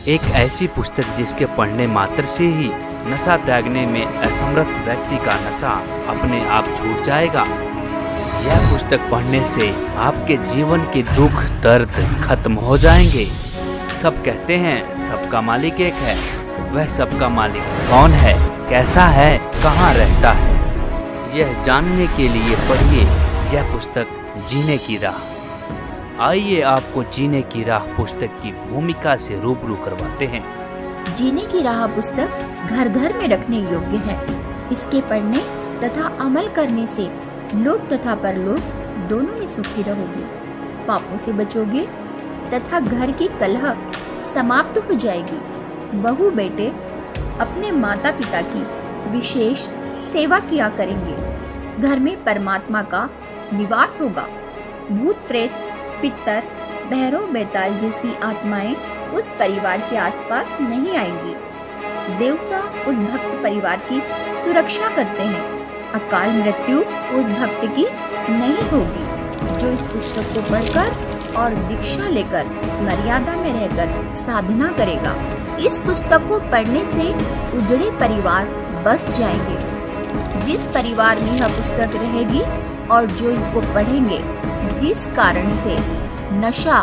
एक ऐसी पुस्तक जिसके पढ़ने मात्र से ही नशा त्यागने में असमर्थ व्यक्ति का नशा अपने आप छूट जाएगा। यह पुस्तक पढ़ने से आपके जीवन के दुख दर्द खत्म हो जाएंगे। सब कहते हैं सबका मालिक एक है। वह सबका मालिक कौन है, कैसा है, कहाँ रहता है, यह जानने के लिए पढ़िए यह पुस्तक जीने की राह। आइए आपको जीने की राह पुस्तक की भूमिका से रूबरू करवाते हैं। जीने की राह पुस्तक घर घर में रखने योग्य है। इसके पढ़ने तथा अमल करने से लोक तथा परलोक दोनों में सुखी रहोगे, पापों से बचोगे तथा घर की कलह समाप्त हो जाएगी। बहू बेटे अपने माता पिता की विशेष सेवा किया करेंगे। घर में परमात्मा का निवास होगा। भूत प्रेत, पितर, भैरव बेताल जैसी आत्माएं उस परिवार के आसपास नहीं आएंगी। देवता उस भक्त परिवार की सुरक्षा करते हैं। अकाल मृत्यु उस भक्त की नहीं होगी जो इस पुस्तक को पढ़कर और दीक्षा लेकर मर्यादा में रहकर साधना करेगा। इस पुस्तक को पढ़ने से उजड़े परिवार बस जाएंगे। जिस परिवार में यह पुस्तक रहेगी और जो इसको पढ़ेंगे, जिस कारण से नशा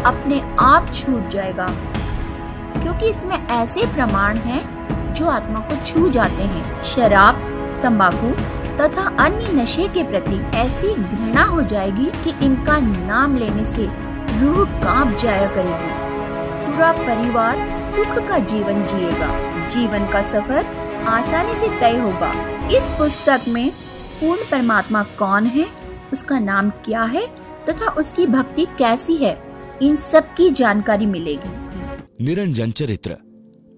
अपने आप छूट जाएगा, क्योंकि इसमें ऐसे प्रमाण हैं जो आत्मा को छू जाते हैं। शराब, तंबाकू तथा अन्य नशे के प्रति ऐसी घृणा हो जाएगी कि इनका नाम लेने से रूह कांप जाया करेगी। पूरा परिवार सुख का जीवन जिएगा। जीवन का सफर आसानी से तय होगा। इस पुस्तक में पूर्ण परमात्मा कौन है, उसका नाम क्या है तथा उसकी भक्ति कैसी है, इन सब की जानकारी मिलेगी। निरंजन चरित्र,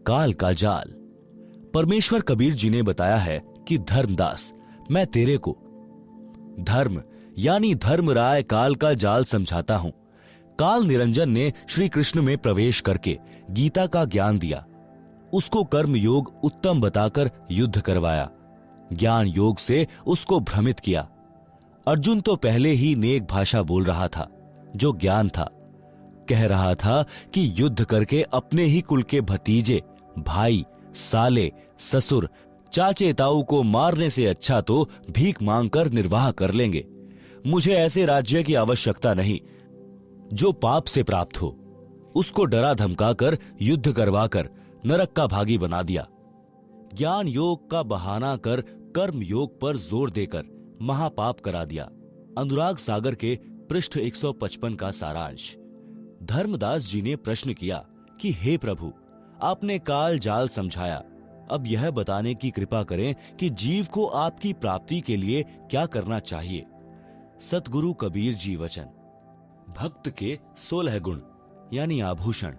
काल का जाल। परमेश्वर कबीर जी ने बताया है कि धर्मदास, मैं तेरे को धर्म यानी धर्मराय काल का जाल समझाता हूं। काल निरंजन ने श्री कृष्ण में प्रवेश करके गीता का ज्ञान दिया। उसको कर्म योग उत्तम बताकर युद्ध करवाया। ज्ञान योग से उसको भ्रमित किया। अर्जुन तो पहले ही नेक भाषा बोल रहा था, जो ज्ञान था। कह रहा था कि युद्ध करके अपने ही कुल के भतीजे, भाई, साले, ससुर, चाचे ताऊ को मारने से अच्छा तो भीख मांगकर निर्वाह कर लेंगे। मुझे ऐसे राज्य की आवश्यकता नहीं जो पाप से प्राप्त हो। उसको डरा धमकाकर युद्ध करवाकर नरक का भागी बना दिया। ज्ञान योग का बहाना कर कर्म योग पर जोर देकर महापाप करा दिया। अनुराग सागर के पृष्ठ 155 का सारांश। धर्मदास जी ने प्रश्न किया कि हे प्रभु, आपने काल जाल समझाया, अब यह बताने की कृपा करें कि जीव को आपकी प्राप्ति के लिए क्या करना चाहिए। सतगुरु कबीर जी वचन। भक्त के 16 गुण यानी आभूषण।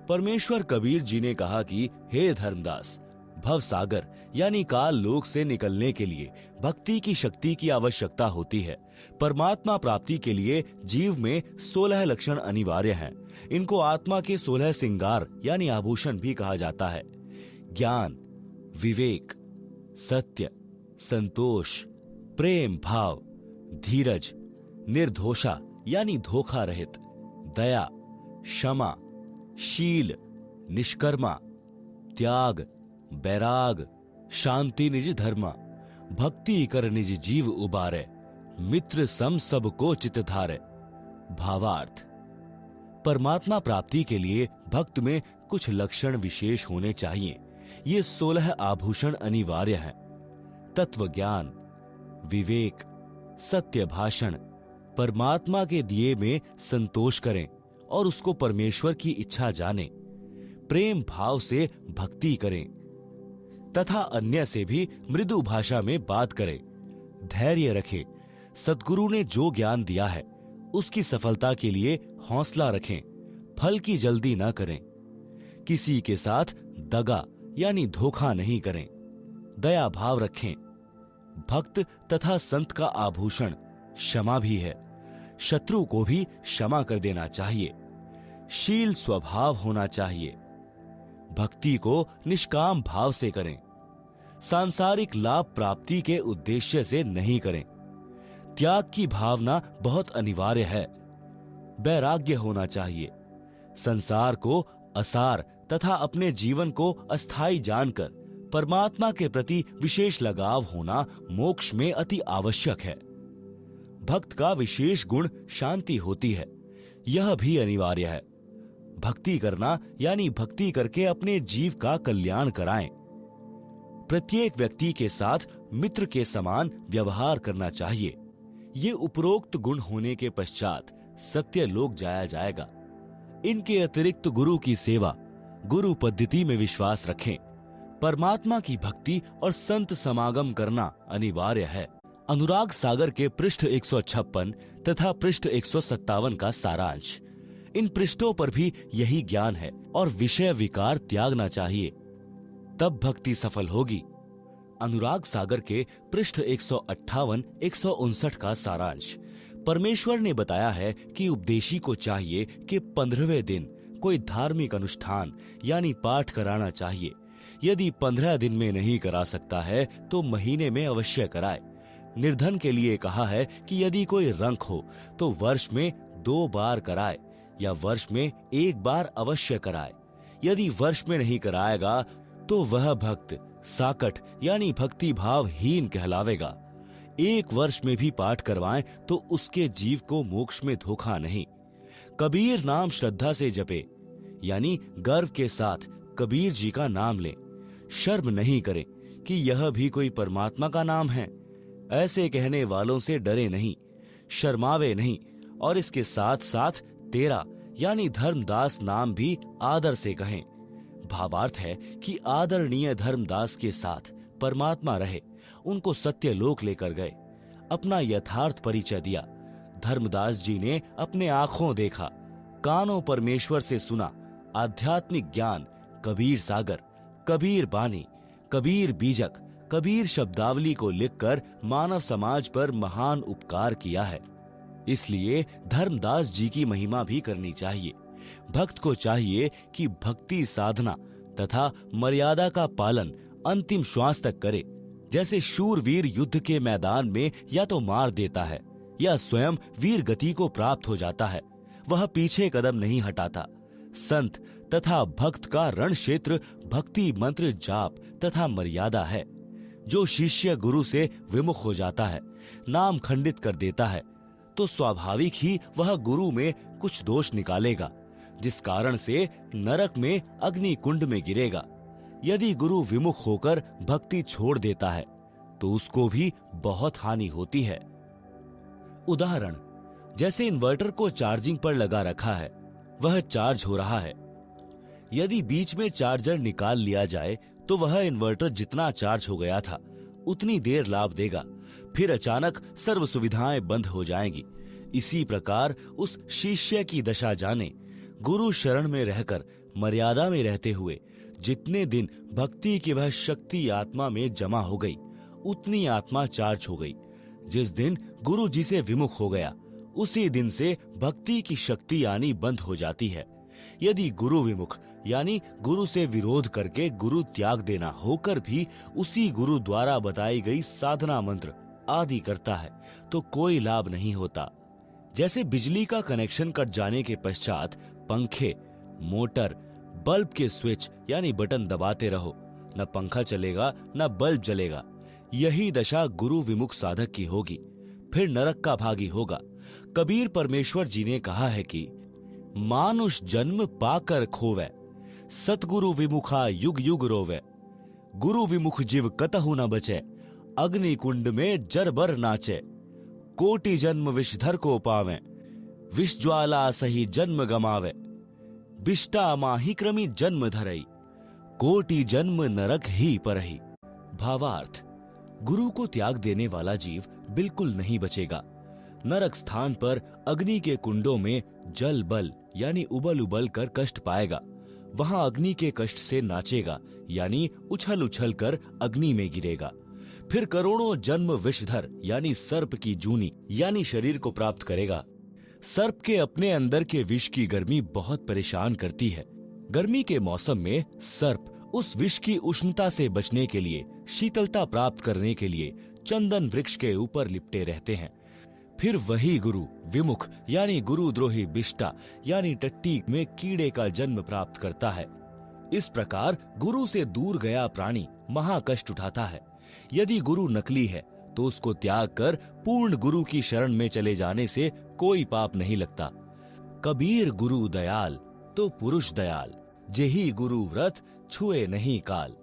परमेश्वर कबीर जी ने कहा कि हे धर्मदास, भव सागर यानी काल लोक से निकलने के लिए भक्ति की शक्ति की आवश्यकता होती है। परमात्मा प्राप्ति के लिए जीव में 16 लक्षण अनिवार्य हैं। इनको आत्मा के 16 सिंगार यानी आभूषण भी कहा जाता है। ज्ञान, विवेक, सत्य, संतोष, प्रेम भाव, धीरज, निर्दोषा यानी धोखा रहित, दया, क्षमा, शील, निष्कर्मा, त्याग, बैराग, शांति निज धर्मा, भक्ति कर निज जीव उबारे, मित्र सम सब को चित धारे। भावार्थ, परमात्मा प्राप्ति के लिए भक्त में कुछ लक्षण विशेष होने चाहिए। ये 16 आभूषण अनिवार्य हैं। तत्व ज्ञान, विवेक, सत्य भाषण, परमात्मा के दिए में संतोष करें और उसको परमेश्वर की इच्छा जाने, प्रेम भाव से भक्ति करें तथा अन्य से भी मृदु भाषा में बात करें, धैर्य रखें, सद्गुरु ने जो ज्ञान दिया है उसकी सफलता के लिए हौसला रखें, फल की जल्दी न करें, किसी के साथ दगा यानी धोखा नहीं करें, दया भाव रखें। भक्त तथा संत का आभूषण क्षमा भी है। शत्रु को भी क्षमा कर देना चाहिए। शील स्वभाव होना चाहिए। भक्ति को निष्काम भाव से करें। सांसारिक लाभ प्राप्ति के उद्देश्य से नहीं करें। त्याग की भावना बहुत अनिवार्य है। वैराग्य होना चाहिए। संसार को असार तथा अपने जीवन को अस्थायी जानकर परमात्मा के प्रति विशेष लगाव होना मोक्ष में अति आवश्यक है। भक्त का विशेष गुण शांति होती है, यह भी अनिवार्य है। भक्ति करना यानी भक्ति करके अपने जीव का कल्याण कराएं। प्रत्येक व्यक्ति के साथ मित्र के समान व्यवहार करना चाहिए। ये उपरोक्त गुण होने के पश्चात सत्य लोक जाया जाएगा। इनके अतिरिक्त गुरु की सेवा, गुरु पद्धति में विश्वास रखें। परमात्मा की भक्ति और संत समागम करना अनिवार्य है। अनुराग सागर के पृष्ठ 156 तथा पृष्ठ 157 का सारांश। इन पृष्ठों पर भी यही ज्ञान है और विषय विकार त्यागना चाहिए, तब भक्ति सफल होगी। अनुराग सागर के पृष्ठ 158-159 का सारांश। परमेश्वर ने बताया है कि उपदेशी को चाहिए कि 15वें दिन कोई धार्मिक अनुष्ठान यानी पाठ कराना चाहिए। यदि 15 दिन में नहीं करा सकता है तो महीने में अवश्य कराए। निर्धन के लिए कहा है कि यदि कोई रंक हो तो वर्ष में 2 बार कराए या वर्ष में 1 बार अवश्य कराए। यदि वर्ष में नहीं कराएगा तो वह भक्त साकट यानी भक्ति भावहीन कहलावेगा। 1 वर्ष में भी पाठ करवाएं तो उसके जीव को मोक्ष में धोखा नहीं। कबीर नाम श्रद्धा से जपे यानी गर्व के साथ कबीर जी का नाम लें। शर्म नहीं करें कि यह भी कोई परमात्मा का नाम है। ऐसे कहने वालों से डरे नहीं, शर्मावे नहीं और इसके साथ साथ तेरा यानी धर्मदास नाम भी आदर से कहें। भावार्थ है कि आदरणीय धर्मदास के साथ परमात्मा रहे, उनको सत्य लोक लेकर गए, अपना यथार्थ परिचय दिया। धर्मदास जी ने अपने आंखों देखा, कानों परमेश्वर से सुना। आध्यात्मिक ज्ञान कबीर सागर, कबीर बानी, कबीर बीजक, कबीर शब्दावली को लिखकर मानव समाज पर महान उपकार किया है। इसलिए धर्मदास जी की महिमा भी करनी चाहिए। भक्त को चाहिए कि भक्ति साधना तथा मर्यादा का पालन अंतिम श्वास तक करे। जैसे शूरवीर युद्ध के मैदान में या तो मार देता है या स्वयं वीर गति को प्राप्त हो जाता है, वह पीछे कदम नहीं हटाता। संत तथा भक्त का रण क्षेत्र भक्ति मंत्र जाप तथा मर्यादा है। जो शिष्य गुरु से विमुख हो जाता है, नाम खंडित कर देता है, तो स्वाभाविक ही वह गुरु में कुछ दोष निकालेगा, जिस कारण से नरक में अग्नि कुंड में गिरेगा। यदि गुरु विमुख होकर भक्ति छोड़ देता है तो उसको भी बहुत हानि होती है। उदाहरण, जैसे इन्वर्टर को चार्जिंग पर लगा रखा है, वह चार्ज हो रहा है। यदि बीच में चार्जर निकाल लिया जाए तो वह इन्वर्टर जितना चार्ज हो गया था उतनी देर लाभ देगा, फिर अचानक सर्व सुविधाएं बंद हो जाएंगी। इसी प्रकार उस शिष्य की दशा जाने। गुरु शरण में रहकर मर्यादा में रहते हुए जितने दिन भक्ति की वह शक्ति आत्मा में जमा हो गई, उतनी आत्मा चार्ज हो गई। जिस दिन गुरु जी से विमुख हो गया, उसी दिन से भक्ति की शक्ति आनी बंद हो जाती है। यदि गुरु विमुख यानी गुरु से विरोध करके गुरु त्याग देना होकर भी उसी गुरु द्वारा बताई गई साधना मंत्र आदि करता है तो कोई लाभ नहीं होता। जैसे बिजली का कनेक्शन कट जाने के पश्चात पंखे, मोटर, बल्ब के स्विच यानी बटन दबाते रहो, न पंखा चलेगा न बल्ब जलेगा। यही दशा गुरु विमुख साधक की होगी, फिर नरक का भागी होगा। कबीर परमेश्वर जी ने कहा है कि मानुष जन्म पाकर खोवे, सतगुरु विमुखा युग युग रोवे। गुरु विमुख जीव कतहु न बचे, अग्नि कुंड में जरबर नाचे। कोटि जन्म विषधर को पावे, विष ज्वाला सही जन्म गमावे। बिष्टा माही क्रमी जन्म धरई, कोटि जन्म नरक ही परही। भावार्थ, गुरु को त्याग देने वाला जीव बिल्कुल नहीं बचेगा। नरक स्थान पर अग्नि के कुंडों में जल बल यानी उबल उबल कर कष्ट पाएगा। वहां अग्नि के कष्ट से नाचेगा यानी उछल उछल कर अग्नि में गिरेगा। फिर करोड़ों जन्म विषधर यानी सर्प की जूनी यानी शरीर को प्राप्त करेगा। सर्प के अपने अंदर के विष की गर्मी बहुत परेशान करती है। गर्मी के मौसम में सर्प उस विष की उष्णता से बचने के लिए, शीतलता प्राप्त करने के लिए चंदन वृक्ष के ऊपर लिपटे रहते हैं। फिर वही गुरु विमुख यानी गुरुद्रोही बिष्टा यानी टट्टी में कीड़े का जन्म प्राप्त करता है। इस प्रकार गुरु से दूर गया प्राणी महाकष्ट उठाता है। यदि गुरु नकली है तो उसको त्याग कर पूर्ण गुरु की शरण में चले जाने से कोई पाप नहीं लगता। कबीर गुरु दयाल तो पुरुष दयाल, जेही गुरु व्रत छुए नहीं काल।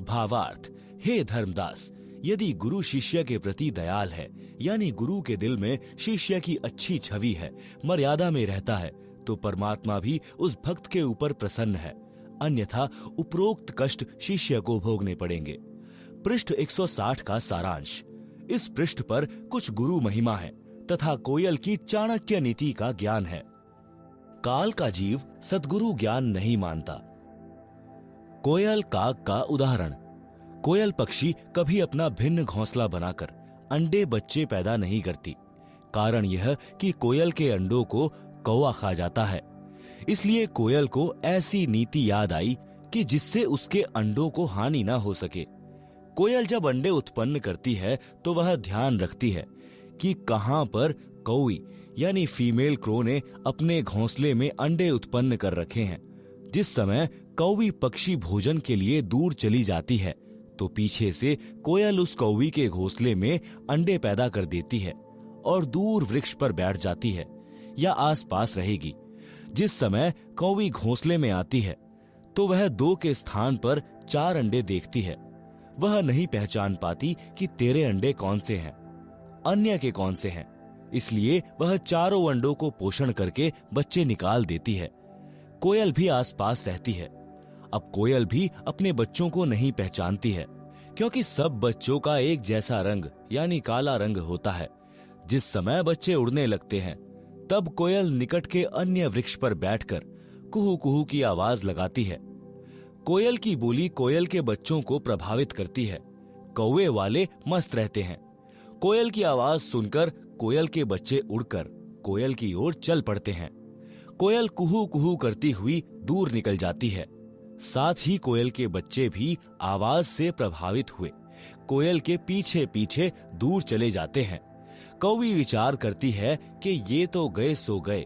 भावार्थ, हे धर्मदास, यदि गुरु शिष्य के प्रति दयाल है यानी गुरु के दिल में शिष्य की अच्छी छवि है, मर्यादा में रहता है, तो परमात्मा भी उस भक्त के ऊपर प्रसन्न है। अन्यथा उपरोक्त कष्ट शिष्य को भोगने पड़ेंगे। पृष्ठ 160 का सारांश। इस पृष्ठ पर कुछ गुरु महिमा है तथा कोयल की चाणक्य नीति का ज्ञान है। काल का जीव सद्गुरु ज्ञान नहीं मानता। कोयल काग का उदाहरण। कोयल पक्षी कभी अपना भिन्न घोंसला बनाकर अंडे बच्चे पैदा नहीं करती। कारण यह कि कोयल के अंडों को कौवा खा जाता है। इसलिए कोयल को ऐसी नीति याद आई कि जिससे उसके अंडों को हानि ना हो सके। कोयल जब अंडे उत्पन्न करती है तो वह ध्यान रखती है कि कहां पर कौवी यानी फीमेल क्रो ने अपने घोंसले में अंडे उत्पन्न कर रखे हैं। जिस समय कौवी पक्षी भोजन के लिए दूर चली जाती है तो पीछे से कोयल उस कौवी के घोंसले में अंडे पैदा कर देती है और दूर वृक्ष पर बैठ जाती है या आसपास रहेगी। जिस समय कौवी घोंसले में आती है तो वह 2 के स्थान पर 4 अंडे देखती है। वह नहीं पहचान पाती कि तेरे अंडे कौन से हैं, अन्य के कौन से हैं। इसलिए वह चारों अंडों को पोषण करके बच्चे निकाल देती है। कोयल भी आसपास रहती है। अब कोयल भी अपने बच्चों को नहीं पहचानती है क्योंकि सब बच्चों का एक जैसा रंग यानी काला रंग होता है। जिस समय बच्चे उड़ने लगते हैं तब कोयल निकट के अन्य वृक्ष पर बैठकर कुहू कुहू की आवाज लगाती है। कोयल की बोली कोयल के बच्चों को प्रभावित करती है। कौवे वाले मस्त रहते हैं। कोयल की आवाज सुनकर कोयल के बच्चे उड़कर कोयल की ओर चल पड़ते हैं। कोयल कुहू कुहू करती हुई दूर निकल जाती है। साथ ही कोयल के बच्चे भी आवाज से प्रभावित हुए कोयल के पीछे पीछे दूर चले जाते हैं। कौवी विचार करती है कि ये तो गए सो गए,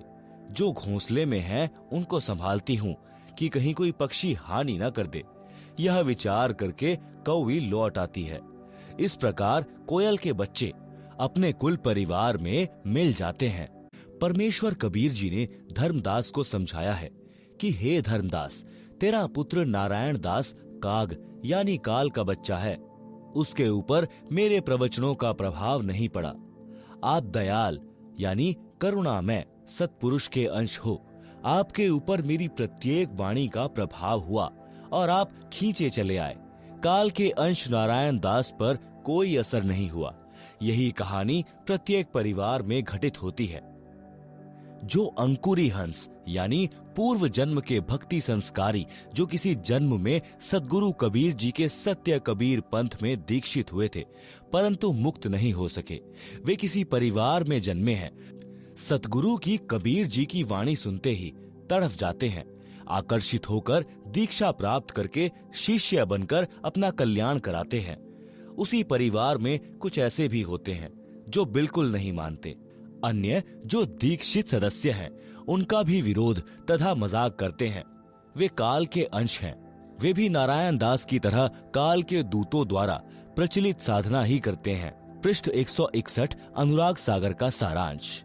जो घोंसले में हैं उनको संभालती हूँ कि कहीं कोई पक्षी हानि न कर दे। यह विचार करके कौवी लौट आती है। इस प्रकार कोयल के बच्चे अपने कुल परिवार में मिल जाते हैं। परमेश्वर कबीर जी ने धर्मदास को समझाया है कि हे धर्मदास, तेरा पुत्र नारायण दास काग यानी काल का बच्चा है। उसके ऊपर मेरे प्रवचनों का प्रभाव नहीं पड़ा। आप दयाल यानी करुणामय सत्पुरुष के अंश हो। आपके ऊपर मेरी प्रत्येक वाणी का प्रभाव हुआ और आप खींचे चले आए। काल के अंश नारायण दास पर कोई असर नहीं हुआ। यही कहानी प्रत्येक परिवार में घटित होती है। जो अंकुरी हंस यानी पूर्व जन्म के भक्ति संस्कारी जो किसी जन्म में सद्गुरु कबीर जी के सत्य कबीर पंथ में दीक्षित हुए थे परंतु मुक्त नहीं हो सके, वे किसी परिवार में जन्मे हैं। सतगुरु की कबीर जी की वाणी सुनते ही तड़फ जाते हैं। आकर्षित होकर दीक्षा प्राप्त करके शिष्य बनकर अपना कल्याण कराते हैं। उसी परिवार में कुछ ऐसे भी होते हैं जो बिल्कुल नहीं मानते। अन्य जो दीक्षित सदस्य हैं उनका भी विरोध तथा मजाक करते हैं। वे काल के अंश हैं। वे भी नारायण दास की तरह काल के दूतों द्वारा प्रचलित साधना ही करते हैं। पृष्ठ 161 अनुराग सागर का सारांश।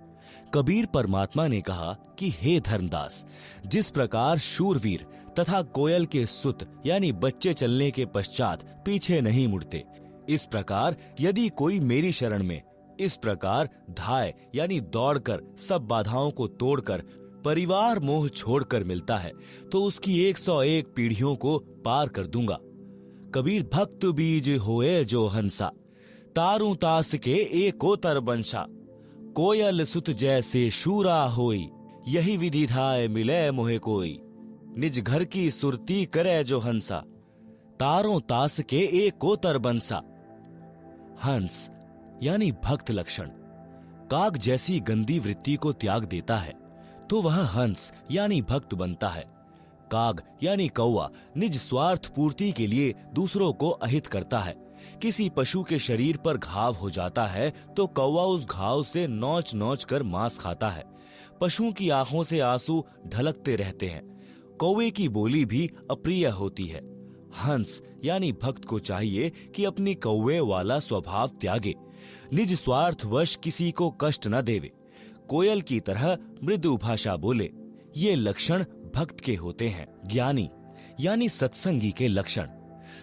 कबीर परमात्मा ने कहा कि हे धर्मदास, जिस प्रकार शूरवीर तथा कोयल के सुत यानी बच्चे चलने के पश्चात पीछे नहीं मुड़ते, इस प्रकार यदि कोई मेरी शरण में इस प्रकार धाय यानी दौड़कर सब बाधाओं को तोड़कर परिवार मोह छोड़कर मिलता है तो उसकी 101 पीढ़ियों को पार कर दूंगा। कबीर भक्त बीज होए जो हंसा, तारू तास के एको तरबंशा, कोयल सुत जैसे शूरा होई, यही विधि धाय मिले मोहे कोई, निज घर की सुरती करे जो हंसा, तारों तास के एको तरबंशा। हंस यानी भक्त लक्षण। काग जैसी गंदी वृत्ति को त्याग देता है तो वह हंस यानी भक्त बनता है। काग यानी कौवा निज स्वार्थ पूर्ति के लिए दूसरों को अहित करता है किसी पशु के शरीर पर घाव हो जाता है तो कौवा उस घाव से नोच नोच कर मांस खाता है। पशुओं की आंखों से आंसू ढलकते रहते हैं। कौवे की बोली भी अप्रिय होती है। हंस यानी भक्त को चाहिए कि अपनी कौवे वाला स्वभाव त्यागे, निज स्वार्थवश किसी को कष्ट न देवे, कोयल की तरह मृदु भाषा बोले। ये लक्षण भक्त के होते हैं। ज्ञानी यानी सत्संगी के लक्षण।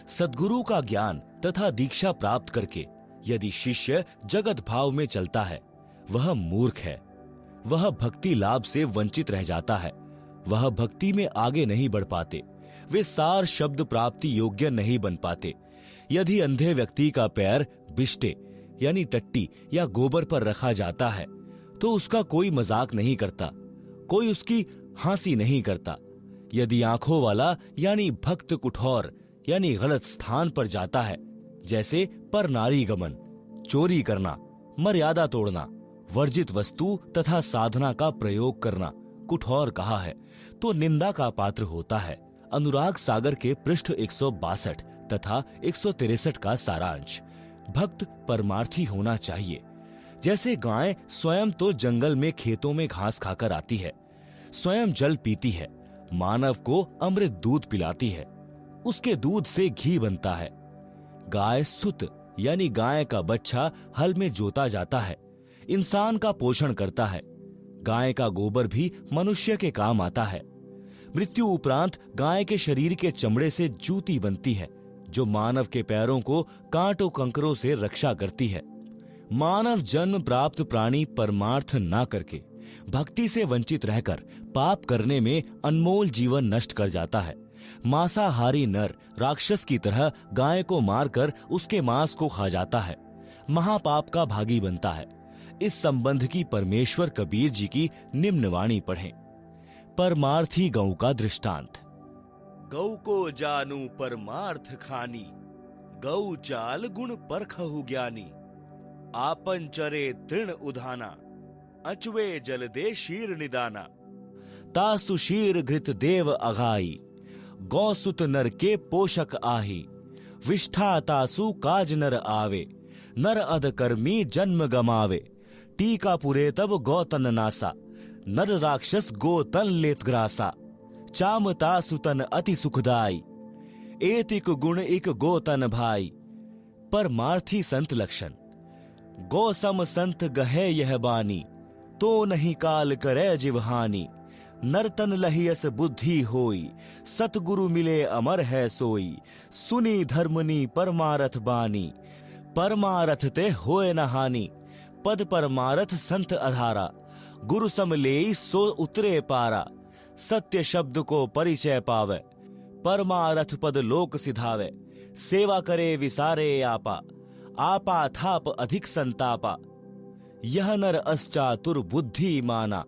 सद्गुरु का ज्ञान तथा दीक्षा प्राप्त करके यदि शिष्य जगत भाव में चलता है, वह मूर्ख है। वह भक्ति लाभ से वंचित रह जाता है। वह भक्ति में आगे नहीं बढ़ पाते। वे सार शब्द प्राप्ति योग्य नहीं बन पाते। यदि अंधे व्यक्ति का पैर बिष्टे यानी टट्टी या गोबर पर रखा जाता है तो उसका कोई मजाक नहीं करता, कोई उसकी हंसी नहीं करता। यदि आंखों वाला यानी भक्त कुठौर यानी गलत स्थान पर जाता है, जैसे पर नारी गमन, चोरी करना, मर्यादा तोड़ना, वर्जित वस्तु तथा साधना का प्रयोग करना कुठौर कहा है, तो निंदा का पात्र होता है। अनुराग सागर के पृष्ठ 162 तथा 163 का सारांश। भक्त परमार्थी होना चाहिए। जैसे गाय स्वयं तो जंगल में खेतों में घास खाकर आती है, स्वयं जल पीती है, मानव को अमृत दूध पिलाती है, उसके दूध से घी बनता है। गाय सुत यानी गाय का बच्चा हल में जोता जाता है, इंसान का पोषण करता है। गाय का गोबर भी मनुष्य के काम आता है। मृत्यु उपरांत गाय के शरीर के चमड़े से जूती बनती है, जो मानव के पैरों को कांटों कंकरों से रक्षा करती है। मानव जन्म प्राप्त प्राणी परमार्थ ना करके भक्ति से वंचित रहकर पाप करने में अनमोल जीवन नष्ट कर जाता है। मांसाहारी नर राक्षस की तरह गाय को मारकर उसके मांस को खा जाता है, महापाप का भागी बनता है। इस संबंध की परमेश्वर कबीर जी की निम्न वाणी पढ़ें। परमार्थी गौ का दृष्टांत। गौ को जानू परमार्थ खानी, गौ चाल गुण परखहु ज्ञानी। आपन चरे तृण उधाना, अचवे जल दे शीर निदाना। तासु शीर घृत देव अघाई, गौ सुत नर के पोषक आही। विष्ठा तासु काज नर आवे, नर अध कर्मी जन्म गमावे। टीका पुरे तब गौतन नासा, नर राक्षस गोतन लेत ग्रासा। चाम तासु तन अति सुखदाई, एतिक गुण इक गोतन भाई। परमार्थी संत लक्षण। गौ सम संत गहे यह बानी, तो नहीं काल करे जिवहानी। नरतन लहियस बुद्धि होई, सतगुरु मिले अमर है सोई। सुनी धर्मनी परमारथ बानी, परमारथ ते होए न हानि। पद परमारथ संत अधारा, गुरु सम लेई सो उतरे पारा। सत्य शब्द को परिचय पावे, परमारथ पद लोक सिधावे। सेवा करे विसारे आपा, आपा थाप अधिक संतापा। यह नर अष्टातुर बुद्धि माना,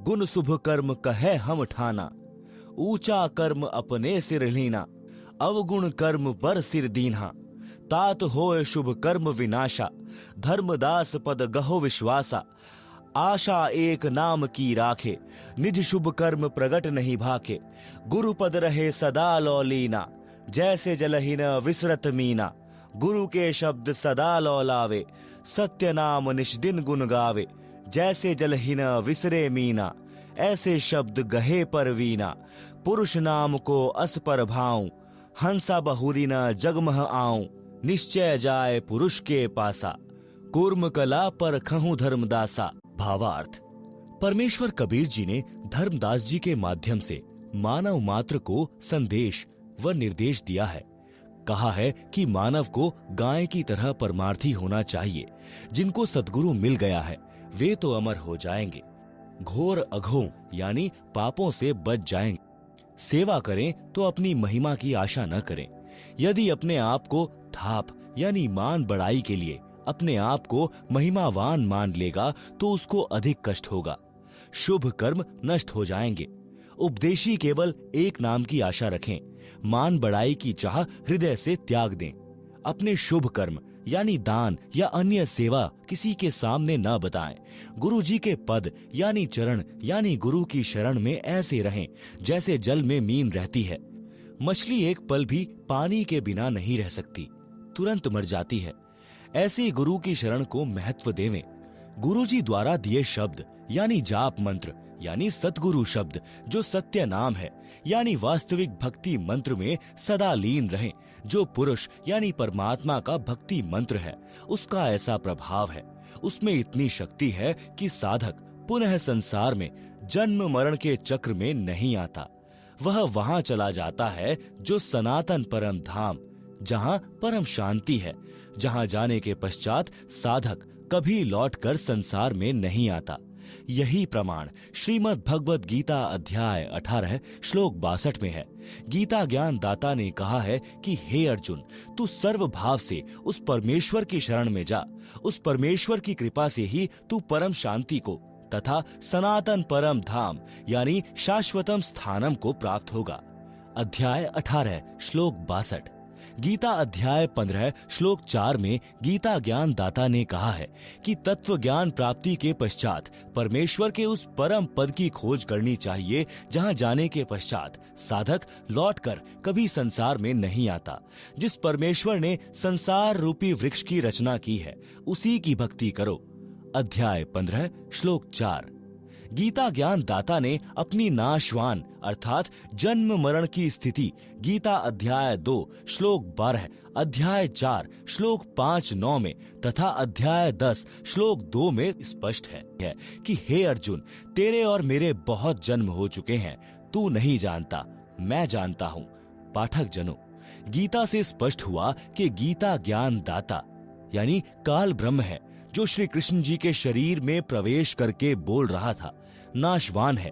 गुण शुभ कर्म कहे हम ठाना। ऊंचा कर्म अपने सिर लीना, अवगुण कर्म पर सिर दीन्हा। तात होए शुभ कर्म विनाशा, धर्मदास पद गहो विश्वासा। आशा एक नाम की राखे, निज शुभ कर्म प्रगट नहीं भाके। गुरु पद रहे सदा लौलीना, जैसे जलहीन विसरत मीना। गुरु के शब्द सदा लौलावे, सत्य नाम निष्दिन गुण गावे। जैसे जलहीन विसरे मीना, ऐसे शब्द गहे पर वीना। पुरुष नाम को अस पर भाऊं, हंसा बहुरी न जगमह आऊं। निश्चय जाए पुरुष के पासा, कूर्म कला पर खहूं धर्मदासा। भावार्थ। परमेश्वर कबीर जी ने धर्मदास जी के माध्यम से मानव मात्र को संदेश व निर्देश दिया है। कहा है कि मानव को गाय की तरह परमार्थी होना चाहिए। जिनको सद्गुरु मिल गया है वे तो अमर हो जाएंगे, घोर अघों यानी पापों से बच जाएंगे। सेवा करें तो अपनी महिमा की आशा न करें। यदि अपने आप को थाप यानी मान बढ़ाई के लिए अपने आप को महिमावान मान लेगा तो उसको अधिक कष्ट होगा। शुभ कर्म नष्ट हो जाएंगे। उपदेशी केवल एक नाम की आशा रखें। मान बढ़ाई की चाह हृदय से त्याग दें। अपने शुभ कर्म यानी दान या अन्य सेवा किसी के सामने न बताएं। गुरु जी के पद यानी चरण यानी गुरु की शरण में ऐसे रहें जैसे जल में मीन रहती है। मछली एक पल भी पानी के बिना नहीं रह सकती। तुरंत मर जाती है। ऐसे गुरु की शरण को महत्व देवें। गुरु जी द्वारा दिए शब्द यानी जाप मंत्र यानी सतगुरु शब्द जो सत्य नाम है यानी वास्तविक भक्ति मंत्र में सदा लीन रहें। जो पुरुष यानी परमात्मा का भक्ति मंत्र है उसका ऐसा प्रभाव है, उसमें इतनी शक्ति है कि साधक पुनः संसार में जन्म मरण के चक्र में नहीं आता। वह वहां चला जाता है जो सनातन परम धाम, जहां परम शांति है, जहां जाने के पश्चात साधक कभी लौटकर संसार में नहीं आता। यही प्रमाण श्रीमद् भगवद गीता अध्याय 18 श्लोक 62 में है। गीता ज्ञान दाता ने कहा है कि हे अर्जुन, तू सर्व भाव से उस परमेश्वर की शरण में जा। उस परमेश्वर की कृपा से ही तू परम शांति को तथा सनातन परम धाम यानी शाश्वतम स्थानम को प्राप्त होगा। अध्याय 18 श्लोक 62। गीता अध्याय 15 श्लोक 4 में गीता ज्ञान दाता ने कहा है कि तत्व ज्ञान प्राप्ति के पश्चात परमेश्वर के उस परम पद की खोज करनी चाहिए जहां जाने के पश्चात साधक लौटकर कभी संसार में नहीं आता। जिस परमेश्वर ने संसार रूपी वृक्ष की रचना की है उसी की भक्ति करो। अध्याय 15 श्लोक 4। गीता ज्ञान दाता ने अपनी नाशवान अर्थात जन्म मरण की स्थिति गीता अध्याय 2 श्लोक 12, अध्याय 4 श्लोक 5-9 में तथा अध्याय 10 श्लोक 2 में स्पष्ट है कि हे अर्जुन, तेरे और मेरे बहुत जन्म हो चुके हैं, तू नहीं जानता, मैं जानता हूँ। पाठक जनों, गीता से स्पष्ट हुआ कि गीता ज्ञान दाता यानी काल ब्रह्म है जो श्री कृष्ण जी के शरीर में प्रवेश करके बोल रहा था, नाशवान है,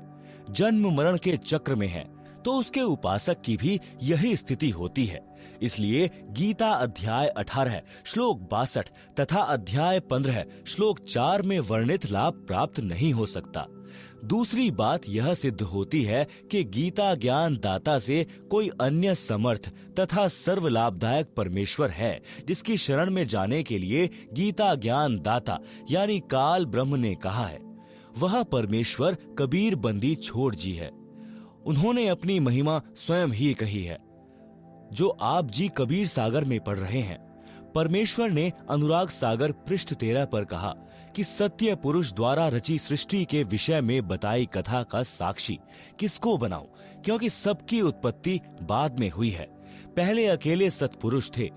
जन्म मरण के चक्र में है, तो उसके उपासक की भी यही स्थिति होती है। इसलिए गीता अध्याय 18 श्लोक 62 तथा अध्याय 15 श्लोक 4 में वर्णित लाभ प्राप्त नहीं हो सकता। दूसरी बात यह सिद्ध होती है कि गीता ज्ञान दाता से कोई अन्य समर्थ तथा सर्व लाभदायक परमेश्वर है जिसकी शरण में जाने के लिए गीता ज्ञान दाता यानी काल ब्रह्म ने कहा है। वह परमेश्वर कबीर बंदी छोड़ जी है। उन्होंने अपनी महिमा स्वयं ही कही है जो आप जी कबीर सागर में पढ़ रहे हैं। परमेश्वर ने अनुराग सागर पृष्ठ 13 पर कहा कि सत्य पुरुष द्वारा रची सृष्टि के विषय में बताई कथा का साक्षी किसको बनाऊं, क्योंकि सबकी उत्पत्ति बाद में हुई है, पहले अकेले सत्पुरुष थे।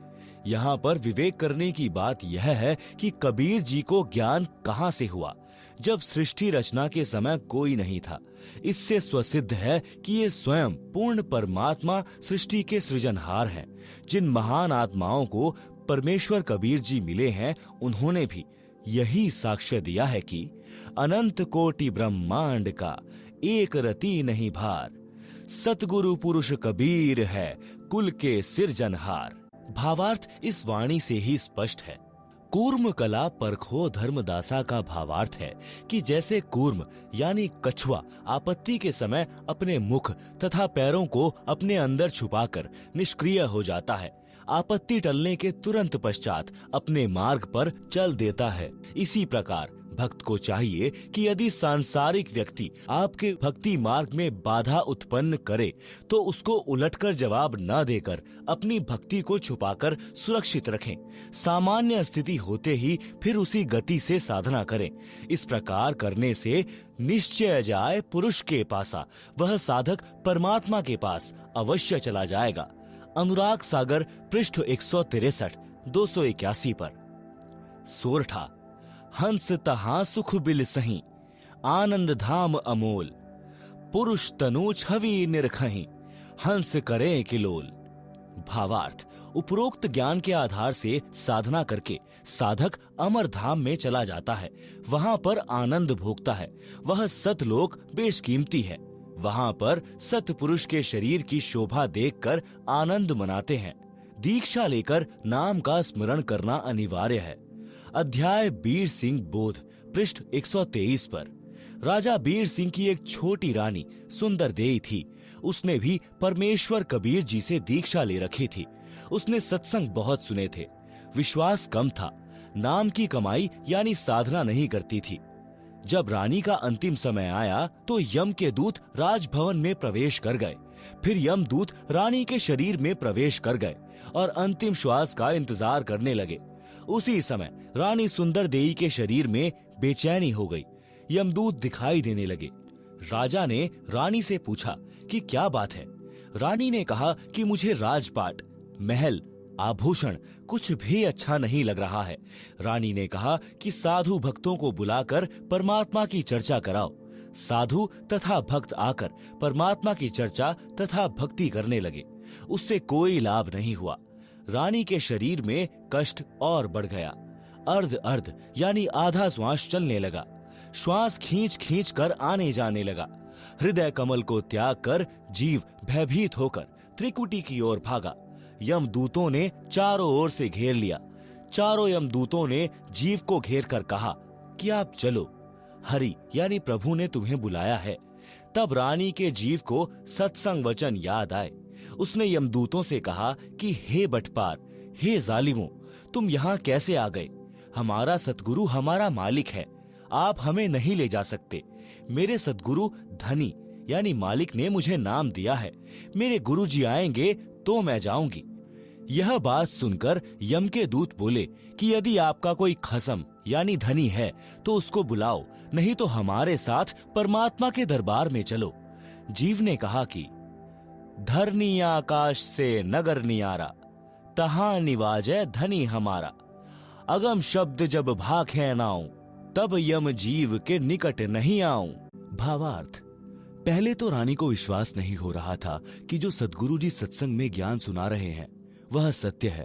यहाँ पर विवेक करने की बात यह है कि कबीर जी को ज्ञान कहाँ से हुआ, जब सृष्टि रचना के समय कोई नहीं था। इससे स्वसिद्ध है कि ये स्वयं पूर्ण परमात्मा सृष्टि के सृजनहार हैं। जिन महान आत्माओं को परमेश्वर कबीर जी मिले हैं उन्होंने भी यही साक्ष्य दिया है कि अनंत कोटि ब्रह्मांड का एक रति नहीं भार, सतगुरु पुरुष कबीर है कुल के सिरजनहार। भावार्थ इस वाणी से ही स्पष्ट है। कूर्म कला परखो धर्मदासा का भावार्थ है कि जैसे कूर्म यानी कछुआ आपत्ति के समय अपने मुख तथा पैरों को अपने अंदर छुपाकर निष्क्रिय हो जाता है, आपत्ति टलने के तुरंत पश्चात अपने मार्ग पर चल देता है, इसी प्रकार भक्त को चाहिए कि यदि सांसारिक व्यक्ति आपके भक्ति मार्ग में बाधा उत्पन्न करे तो उसको उलटकर जवाब न देकर अपनी भक्ति को छुपाकर सुरक्षित रखें। सामान्य स्थिति होते ही फिर उसी गति से साधना करें। इस प्रकार करने से निश्चय जाए पुरुष के पासा, वह साधक परमात्मा के पास अवश्य चला जाएगा। अनुराग सागर पृष्ठ 163 281 पर। सोरठा हंस तहां सुख बिल सही, आनंद धाम अमोल, पुरुष तनु छवि निरखही, हंस करें किलोल। भावार्थ उपरोक्त ज्ञान के आधार से साधना करके साधक अमर धाम में चला जाता है, वहां पर आनंद भोगता है। वह सतलोक बेशकीमती है, वहां पर सतपुरुष के शरीर की शोभा देखकर आनंद मनाते हैं। दीक्षा लेकर नाम का स्मरण करना अनिवार्य है। अध्याय बीर सिंह बोध पृष्ठ 123 पर। राजा बीर सिंह की एक छोटी रानी सुंदर देई थी। उसने भी परमेश्वर कबीर जी से दीक्षा ले रखी थी। उसने सत्संग बहुत सुने थे, विश्वास कम था, नाम की कमाई यानी साधना नहीं करती थी। जब रानी का अंतिम समय आया तो यम के दूत राजभवन में प्रवेश कर गए। फिर यमदूत रानी के शरीर में प्रवेश कर गए और अंतिम श्वास का इंतजार करने लगे। उसी समय रानी सुंदर देई के शरीर में बेचैनी हो गई। यमदूत दिखाई देने लगे। राजा ने रानी से पूछा कि क्या बात है। रानी ने कहा कि मुझे राजपाट, महल, आभूषण कुछ भी अच्छा नहीं लग रहा है। रानी ने कहा कि साधु भक्तों को बुलाकर परमात्मा की चर्चा कराओ। साधु तथा भक्त आकर परमात्मा की चर्चा तथा भक्ति करने लगे। उससे कोई लाभ नहीं हुआ। रानी के शरीर में कष्ट और बढ़ गया। अर्ध अर्ध यानी आधा श्वास चलने लगा। श्वास खींच खींच कर आने जाने लगा। हृदय कमल को त्याग कर जीव भयभीत होकर त्रिकुटी की ओर भागा। यमदूतों ने चारों ओर से घेर लिया। चारों यमदूतों ने जीव को घेर कर कहा कि आप चलो, हरि यानी प्रभु ने तुम्हें बुलाया है। तब रानी के जीव को सत्संग वचन याद आए। उसने यमदूतों से कहा कि हे बटपार, हे जालिमों, तुम यहाँ कैसे आ गए? हमारा सतगुरु हमारा मालिक है, आप हमें नहीं ले जा सकते। मेरे सतगुरु धनी यानी मालिक ने मुझे नाम दिया है। मेरे गुरुजी आएंगे तो मैं जाऊंगी। यह बात सुनकर यम के दूत बोले कि यदि आपका कोई खसम यानी धनी है तो उसको बुलाओ, नहीं तो हमारे साथ परमात्मा के दरबार में चलो। जीव ने कहा कि धरनी आकाश से नगर नियारा, तहां निवाजै धनी हमारा। अगम शब्द जब भाखे नाऊं, तब यम जीव के निकट नहीं आऊं। भावार्थ, पहले तो रानी को विश्वास नहीं हो रहा था कि जो सद्गुरु जी सत्संग में ज्ञान सुना रहे हैं वह सत्य है।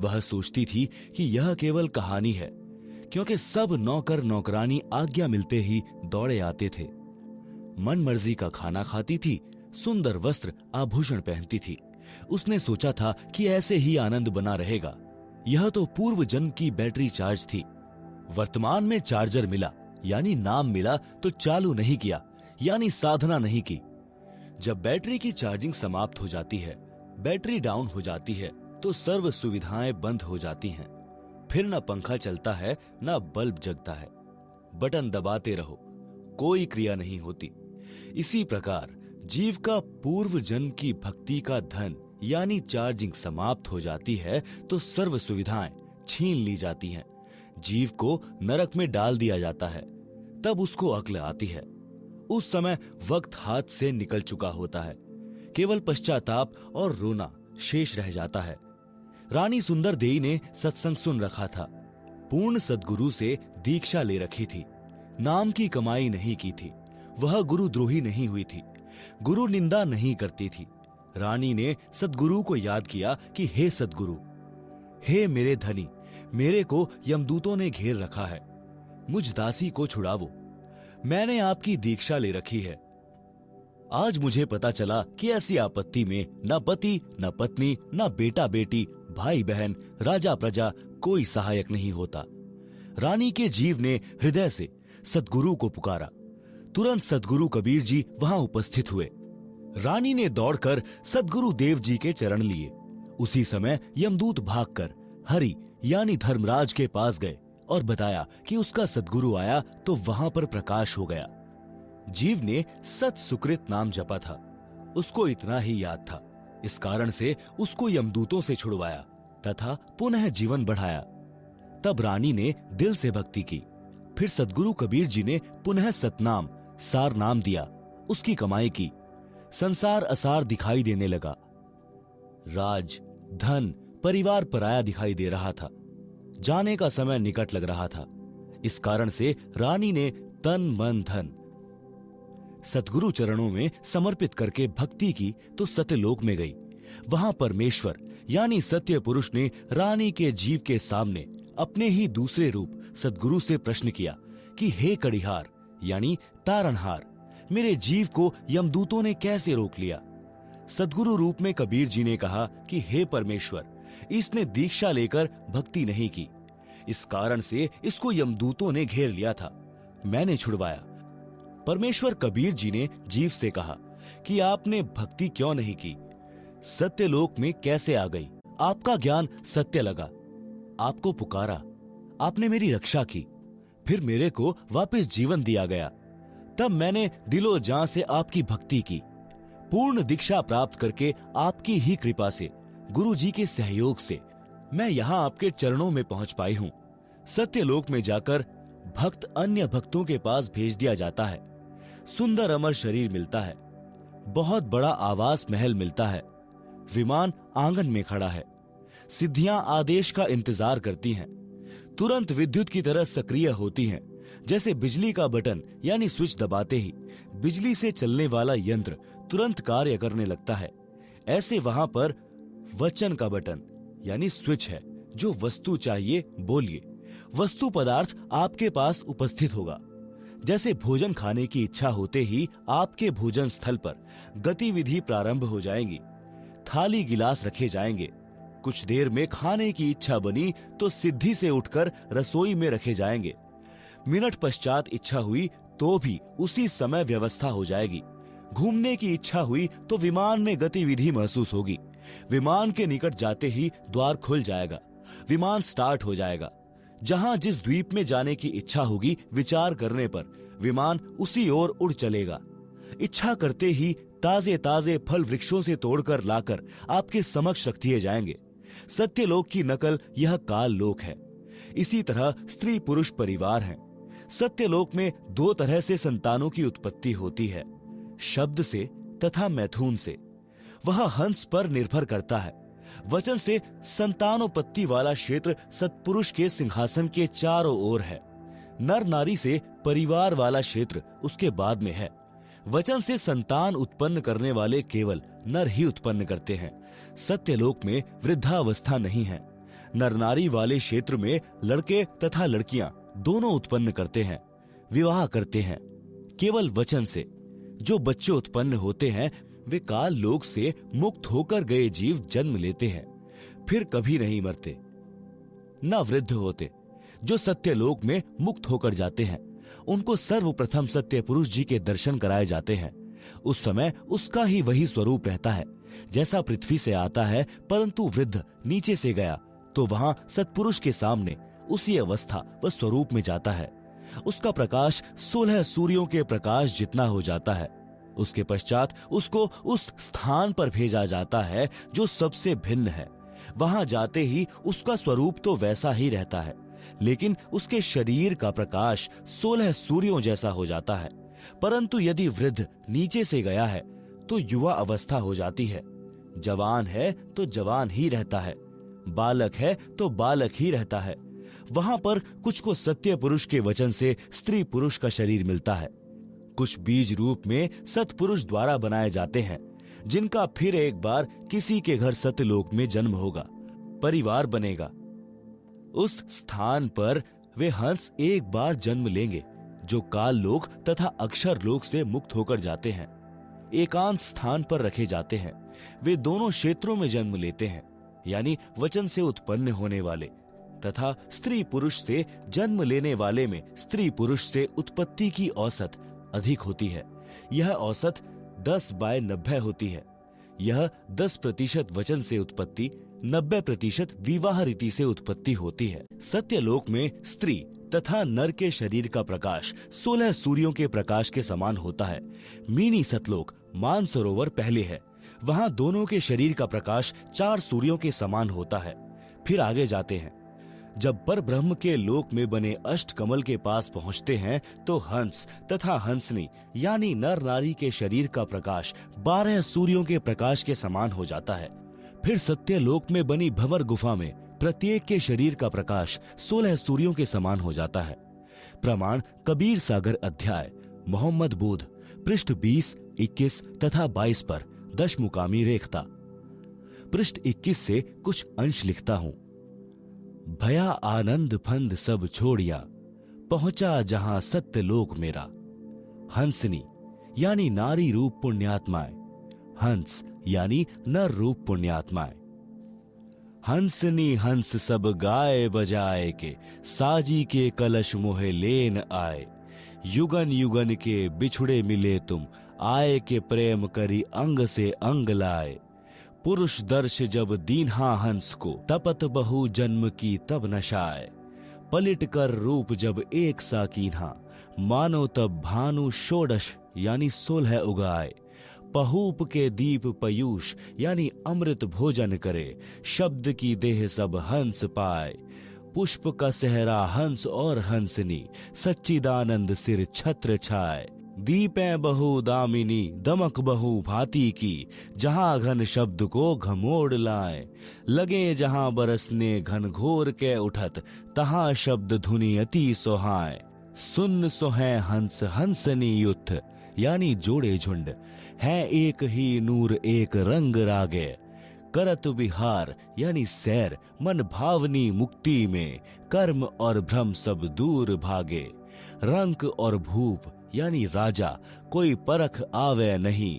वह सोचती थी कि यह केवल कहानी है, क्योंकि सब नौकर नौकरानी आज्ञा मिलते ही दौड़े आते थे। मन मर्जी का खाना खाती थी, सुंदर वस्त्र आभूषण पहनती थी। उसने सोचा था कि ऐसे ही आनंद बना रहेगा। यह तो पूर्व जन्म की बैटरी चार्ज थी। वर्तमान में चार्जर मिला यानी नाम मिला तो चालू नहीं किया यानी साधना नहीं की। जब बैटरी की चार्जिंग समाप्त हो जाती है, बैटरी डाउन हो जाती है, तो सर्व सुविधाएं बंद हो जाती हैं। फिर न पंखा चलता है न बल्ब जगता है। बटन दबाते रहो, कोई क्रिया नहीं होती। इसी प्रकार जीव का पूर्व जन्म की भक्ति का धन यानी चार्जिंग समाप्त हो जाती है तो सर्व सुविधाएं छीन ली जाती हैं। जीव को नरक में डाल दिया जाता है। तब उसको अक्ल आती है। उस समय वक्त हाथ से निकल चुका होता है। केवल पश्चाताप और रोना शेष रह जाता है। रानी सुंदर देई ने सत्संग सुन रखा था। पूर्ण सद्गुरु से दीक्षा ले रखी थी। नाम की कमाई नहीं की थी। वह गुरु द्रोही नहीं हुई थी। गुरु निंदा नहीं करती थी। रानी ने सद्गुरु को याद किया कि हे सद्गुरु, हे मेरे धनी, मेरे को यमदूतों ने घेर रखा है। मुझ दासी को छुड़ावो। मैंने आपकी दीक्षा ले रखी है। आज मुझे पता चला कि ऐसी आपत्ति में न पति, न पत्नी, न बेटा बेटी, भाई बहन, राजा प्रजा कोई सहायक नहीं होता। रानी के जीव ने हृदय से सद्गुरु को पुकारा। तुरंत सद्गुरु कबीर जी वहां उपस्थित हुए। रानी ने दौड़कर सद्गुरु देव जी के चरण लिए। उसी समय यमदूत भागकर हरि यानी धर्मराज के पास गए और बताया कि उसका सद्गुरु आया तो वहां पर प्रकाश हो गया। जीव ने सत सुकृत नाम जपा था। उसको इतना ही याद था। इस कारण से उसको यमदूतों से छुड़वाया तथा पुनः जीवन बढ़ाया। तब रानी ने दिल से भक्ति की। फिर सद्गुरु कबीर जी ने पुनः सतनाम सार नाम दिया। उसकी कमाई की। संसार असार दिखाई देने लगा। राज, धन, परिवार पराया दिखाई दे रहा था। जाने का समय निकट लग रहा था। इस कारण से रानी ने तन मन धन सतगुरु चरणों में समर्पित करके भक्ति की तो सत्यलोक में गई। वहां परमेश्वर यानी सत्य पुरुष ने रानी के जीव के सामने अपने ही दूसरे रूप सतगुरु से प्रश्न किया कि हे कड़िहार यानी तारणहार, मेरे जीव को यमदूतों ने कैसे रोक लिया? सतगुरु रूप में कबीर जी ने कहा कि हे परमेश्वर, इसने दीक्षा लेकर भक्ति नहीं की। इस कारण से इसको यमदूतों ने घेर लिया था। मैंने छुड़वाया। परमेश्वर कबीर जी ने जीव से कहा कि आपने भक्ति क्यों नहीं की? सत्यलोक में कैसे आ गई? आपका ज्ञान सत्य लगा। आपको पुकारा, आपने मेरी रक्षा की। फिर मेरे को वापस जीवन दिया गया। तब मैंने दिलो जान से आपकी भक्ति की। पूर्ण दीक्षा प्राप्त करके आपकी ही कृपा से, गुरु जी के सहयोग से मैं यहाँ आपके चरणों में पहुंच पाई हूँ। सत्यलोक में जाकर भक्त अन्य भक्तों के पास भेज दिया जाता है। सुंदर अमर शरीर मिलता है, बहुत बड़ा आवास महल मिलता है, विमान आंगन में खड़ा है, सिद्धियां आदेश का इंतजार करती हैं, तुरंत विद्युत की तरह सक्रिय होती हैं। जैसे बिजली का बटन यानी स्विच दबाते ही बिजली से चलने वाला यंत्र तुरंत कार्य करने लगता है, ऐसे वहां पर वचन का बटन यानी स्विच है। जो वस्तु चाहिए बोलिए, वस्तु पदार्थ आपके पास उपस्थित होगा। जैसे भोजन खाने की इच्छा होते ही आपके भोजन स्थल पर गतिविधि प्रारंभ हो जाएगी, थाली गिलास रखे जाएंगे। कुछ देर में खाने की इच्छा बनी तो सिद्धि से उठकर रसोई में रखे जाएंगे। मिनट पश्चात इच्छा हुई तो भी उसी समय व्यवस्था हो जाएगी। घूमने की इच्छा हुई तो विमान में गतिविधि महसूस होगी। विमान के निकट जाते ही द्वार खुल जाएगा, विमान स्टार्ट हो जाएगा। जहां जिस द्वीप में जाने की इच्छा होगी, विचार करने पर विमान उसी ओर उड़ चलेगा। इच्छा करते ही ताजे ताजे फल वृक्षों से तोड़कर लाकर आपके समक्ष रख दिए जाएंगे। सत्यलोक की नकल यह काल लोक है। इसी तरह स्त्री पुरुष परिवार हैं। सत्यलोक में दो तरह से संतानों की उत्पत्ति होती है, शब्द से तथा मैथुन से। वह हंस पर निर्भर करता है। वचन से संतानोत्पत्ति वाला क्षेत्र सत्पुरुष के सिंहासन के चारों ओर है। नर नारी से परिवार वाला क्षेत्र उसके बाद में है। वचन से संतान उत्पन्न करने वाले केवल नर ही उत्पन्न करते हैं। सत्यलोक में वृद्धावस्था नहीं है। नर नारी वाले क्षेत्र में लड़के तथा लड़कियां दोनों उत्पन्न करते हैं, विवाह करते हैं। केवल वचन से जो बच्चे उत्पन्न होते हैं वे काल लोक से मुक्त होकर गए जीव जन्म लेते हैं, फिर कभी नहीं मरते न वृद्ध होते। जो सत्यलोक में मुक्त होकर जाते हैं उनको सर्वप्रथम सत्य पुरुष जी के दर्शन कराए जाते हैं। उस समय उसका ही वही स्वरूप रहता है जैसा पृथ्वी से आता है, परंतु वृद्ध नीचे से गया तो वहां सत्पुरुष के सामने उसी अवस्था व स्वरूप में जाता है। उसका प्रकाश 16 सूर्यों के प्रकाश जितना हो जाता है। उसके पश्चात उसको उस स्थान पर भेजा जाता है जो सबसे भिन्न है। वहां जाते ही उसका स्वरूप तो वैसा ही रहता है, लेकिन उसके शरीर का प्रकाश 16 सूर्यों जैसा हो जाता है। परंतु यदि वृद्ध नीचे से गया है तो युवा अवस्था हो जाती है। जवान है तो जवान ही रहता है, बालक है तो बालक ही रहता है। वहां पर कुछ को सत्य पुरुष के वचन से स्त्री पुरुष का शरीर मिलता है। कुछ बीज रूप में सत्पुरुष द्वारा बनाए जाते हैं, जिनका फिर एक बार किसी के घर सत्यलोक में जन्म होगा, परिवार बनेगा। उस स्थान पर वे हंस एक बार जन्म लेंगे जो काल लोक तथा अक्षर लोक से मुक्त होकर जाते हैं। एकांत स्थान पर रखे जाते हैं। वे दोनों क्षेत्रों में जन्म लेते हैं, यानी वचन से उत्पन्न होने वाले तथा स्त्री पुरुष से जन्म लेने वाले में स्त्री पुरुष से उत्पत्ति की औसत अधिक होती है। यह औसत 10/90 होती है। यह 10% वचन से उत्पत्ति, 90% विवाह रीति से उत्पत्ति होती है। सत्यलोक में स्त्री तथा नर के शरीर का प्रकाश 16 सूर्यों के प्रकाश के समान होता है। मिनी सतलोक मानसरोवर पहले है। वहां दोनों के शरीर का प्रकाश 4 सूर्यों के समान होता है। फिर आगे जाते हैं। जब पर ब्रह्म के लोक में बने अष्ट कमल के पास पहुंचते हैं तो हंस तथा हंसनी यानी नर नारी के शरीर का प्रकाश 12 सूर्यों के प्रकाश के समान हो जाता है। फिर सत्य लोक में बनी भंवर गुफा में प्रत्येक के शरीर का प्रकाश 16 सूर्यों के समान हो जाता है। प्रमाण कबीर सागर अध्याय मोहम्मद बोध पृष्ठ 20, 21 तथा 22 पर दशमुकामी रेखता। पृष्ठ 21 से कुछ अंश लिखता हूं। भया आनंद फंद सब छोड़िया, पहुंचा जहां सत्य लोक मेरा। हंसनी यानी नारी रूप पुण्यात्माएं, हंस यानी नर रूप पुण्यात्माएं। हंसनी हंस सब गाए बजाए के, साजी के कलश मोहे लेन आए। युगन युगन के बिछुड़े मिले तुम, आए के प्रेम करी अंग से अंग लाए। पुरुष दर्श जब दीन्हा हंस को, तपत बहु जन्म की तब नशाए। पलिट कर रूप जब एक सा कीन्हा, मानो तब भानु षोडश यानी 16 उगाए। पहूप के दीप पयूष यानी अमृत भोजन करे, शब्द की देह सब हंस पाए। पुष्प का सहरा हंस और हंसनी, सच्चिदानंद सिर छत्र छाए। दीपें बहु दामिनी, दमक बहु भांति की, जहां घन शब्द को घमोड़ लाए। लगे जहां बरसने घन घोर के उठत, तहां शब्द धुनि अति सोहाए। सुन सोहे हंस हंसनी युथ यानी जोड़े झुंड, है एक ही नूर एक रंग रागे। करत विहार यानी सैर, मन भावनी मुक्ति में, कर्म और भ्रम सब दूर भागे। रंक और भूप यानी राजा, कोई परख आवे नहीं,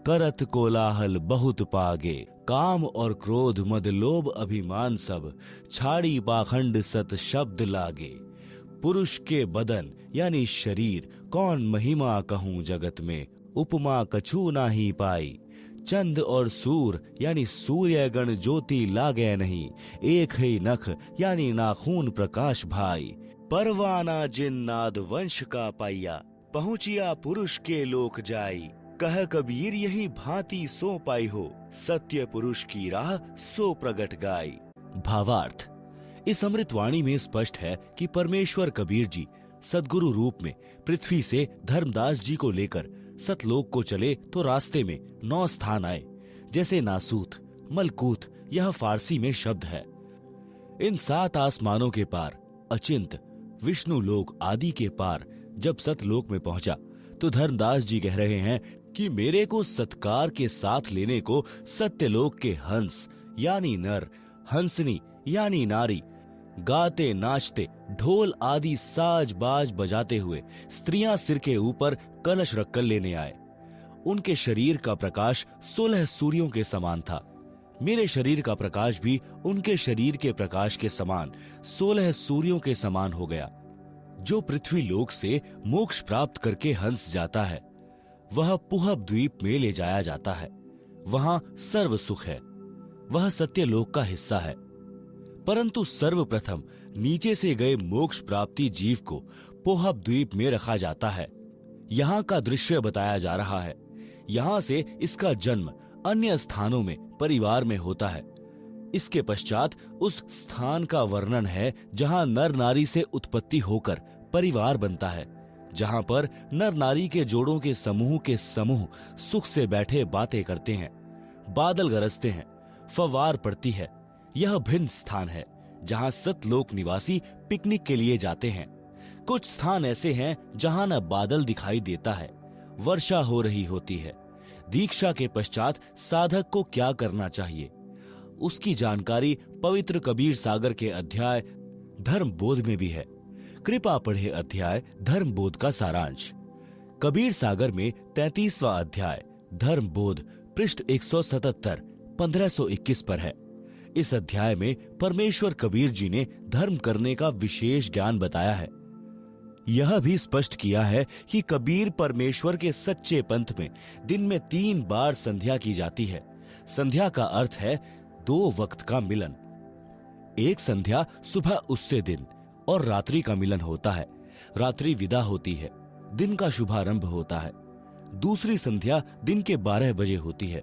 करत कोलाहल बहुत पागे। काम और क्रोध मद लोभ अभिमान सब, छाड़ी पाखंड सत शब्द लागे। पुरुष के बदन यानी शरीर, कौन महिमा कहूं जगत में, उपमा कछु नाही पाई। चंद और सूर यानी सूर्य गण ज्योति लागे नहीं, एक ही नख यानी नाखून प्रकाश भाई। परवाना जिन नाद वंश का पाइया, पहुंचिया पुरुष के लोक जाई। कह कबीर यही भांति सो पाई हो, सत्य पुरुष की राह सो प्रगट गाई। भावार्थ, इस अमृतवाणी में स्पष्ट है कि परमेश्वर कबीर जी सद्गुरु रूप में पृथ्वी से धर्मदास जी को लेकर सतलोक को चले तो रास्ते में 9 स्थान आए, जैसे नासूत, मलकूत, यह फारसी में शब्द है। इन 7 आसमानों के पार अचिंत विष्णु लोक आदि के पार जब सतलोक में पहुंचा तो धर्मदास जी कह रहे हैं कि मेरे को सत्कार के साथ लेने को सत्यलोक के हंस यानी नर, हंसनी यानी नारी, गाते नाचते ढोल आदि साज बाज बजाते हुए स्त्रियां सिर के ऊपर कलश रखकर लेने आए। उनके शरीर का प्रकाश 16 सूर्यों के समान था। मेरे शरीर का प्रकाश भी उनके शरीर के प्रकाश के समान 16 सूर्यों के समान हो गया। जो पृथ्वी लोक से मोक्ष प्राप्त करके हंस जाता है, वह पुहब द्वीप में ले जाया जाता है। वहां सर्व सुख है, वह सत्यलोक का हिस्सा है। परंतु सर्वप्रथम नीचे से गए मोक्ष प्राप्ति जीव को पोहब द्वीप में रखा जाता है। यहाँ का दृश्य बताया जा रहा है। यहाँ से इसका जन्म अन्य स्थानों में परिवार में होता है। इसके पश्चात उस स्थान का वर्णन है जहाँ नर नारी से उत्पत्ति होकर परिवार बनता है, जहाँ पर नर नारी के जोड़ों के समूह सुख से बैठे बातें करते हैं, बादल गरजते हैं, फव्वार पड़ती है। यह भिन्न स्थान है जहां सतलोक निवासी पिकनिक के लिए जाते हैं। कुछ स्थान ऐसे हैं जहां न बादल दिखाई देता है, वर्षा हो रही होती है। दीक्षा के पश्चात साधक को क्या करना चाहिए, उसकी जानकारी पवित्र कबीर सागर के अध्याय धर्म बोध में भी है। कृपा पढ़े अध्याय धर्म बोध का सारांश। कबीर सागर में 33वां अध्याय धर्म बोध पृष्ठ 177 1521 पर है। इस अध्याय में परमेश्वर कबीर जी ने धर्म करने का विशेष ज्ञान बताया है। यह भी स्पष्ट किया है कि कबीर परमेश्वर के सच्चे पंथ में दिन में 3 बार संध्या की जाती है। संध्या का अर्थ है 2 वक्त का मिलन। एक संध्या सुबह उससे दिन और रात्रि का मिलन होता है। रात्रि विदा होती है, दिन का शुभारंभ होता है। दूसरी संध्या दिन के 12 बजे होती है।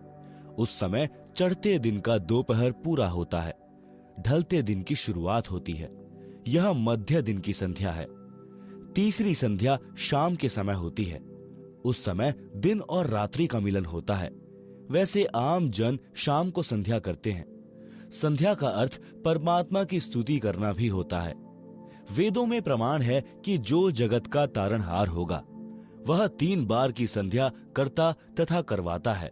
उस समय चढ़ते दिन का दोपहर पूरा होता है, ढलते दिन की शुरुआत होती है। यह मध्य दिन की संध्या है। तीसरी संध्या शाम के समय होती है। उस समय दिन और रात्रि का मिलन होता है। वैसे आम जन शाम को संध्या करते हैं। संध्या का अर्थ परमात्मा की स्तुति करना भी होता है। वेदों में प्रमाण है कि जो जगत का तारणहार होगा वह 3 बार की संध्या करता तथा करवाता है।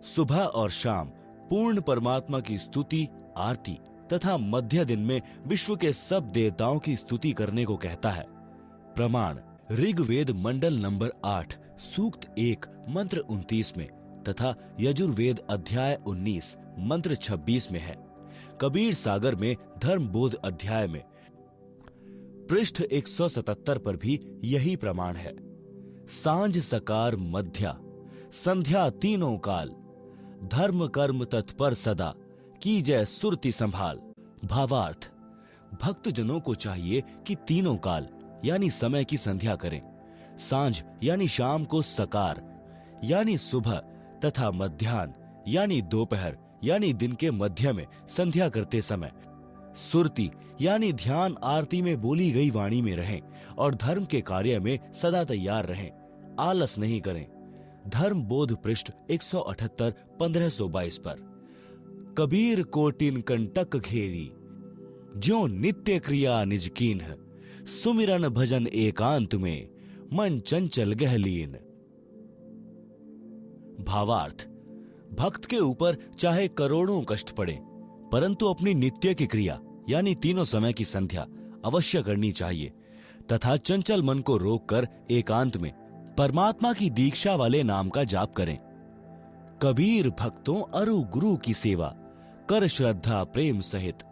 सुबह और शाम पूर्ण परमात्मा की स्तुति, आरती तथा मध्य दिन में विश्व के सब देवताओं की स्तुति करने को कहता है। प्रमाण ऋग्वेद मंडल नंबर 8 सूक्त 1 मंत्र 29 में तथा यजुर्वेद अध्याय 19 मंत्र 26 में है। कबीर सागर में धर्म बोध अध्याय में पृष्ठ 177 पर भी यही प्रमाण है। सांझ सकार मध्या संध्या तीनों काल, धर्म कर्म तत्पर सदा, की जय सुरति संभाल। भावार्थ, भक्त जनों को चाहिए कि तीनों काल यानी समय की संध्या करें। सांझ यानी शाम को सकार यानी सुबह तथा मध्याह्न यानी दोपहर यानी दिन के मध्य में संध्या करते समय सुरती यानी ध्यान आरती में बोली गई वाणी में रहें और धर्म के कार्य में सदा तैयार रहें, आलस नहीं करें। धर्म बोध पृष्ठ 178 1522 पर। कबीर कोटिन कंटक घेरी, ज्यों नित्य क्रिया निज कीन्ह, सुमिरन भजन एकांत में, मन चंचल गहलीन। भावार्थ, भक्त के ऊपर चाहे करोड़ों कष्ट पड़े, परंतु अपनी नित्य की क्रिया यानी तीनों समय की संध्या अवश्य करनी चाहिए तथा चंचल मन को रोककर एकांत में परमात्मा की दीक्षा वाले नाम का जाप करें। कबीर भक्तों अरु गुरु की सेवा कर श्रद्धा प्रेम सहित,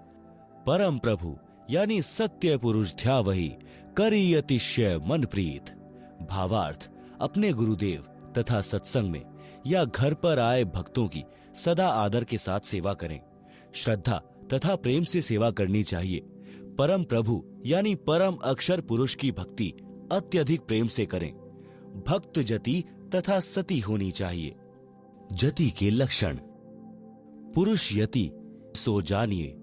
परम प्रभु यानी सत्य पुरुष ध्या वही, करी अतिशय मन प्रीत। भावार्थ, अपने गुरुदेव तथा सत्संग में या घर पर आए भक्तों की सदा आदर के साथ सेवा करें। श्रद्धा तथा प्रेम से सेवा करनी चाहिए। परम प्रभु यानी परम अक्षर पुरुष की भक्ति अत्यधिक प्रेम से करें। भक्त जति तथा सती होनी चाहिए। जति के लक्षण, पुरुष यति सो जानिए,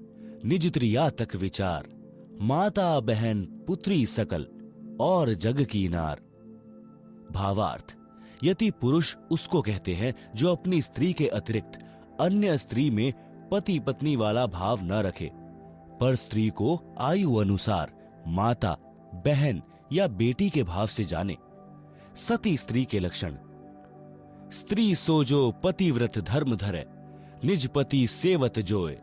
निज त्रिया तक विचार, माता बहन पुत्री सकल और जग की नार। भावार्थ, यति पुरुष उसको कहते हैं जो अपनी स्त्री के अतिरिक्त अन्य स्त्री में पति पत्नी वाला भाव न रखे, पर स्त्री को आयु अनुसार माता, बहन या बेटी के भाव से जाने। सती स्त्री के लक्षण, स्त्री सो जो पतिव्रत धर्म धरे, निज पति सेवत जोए,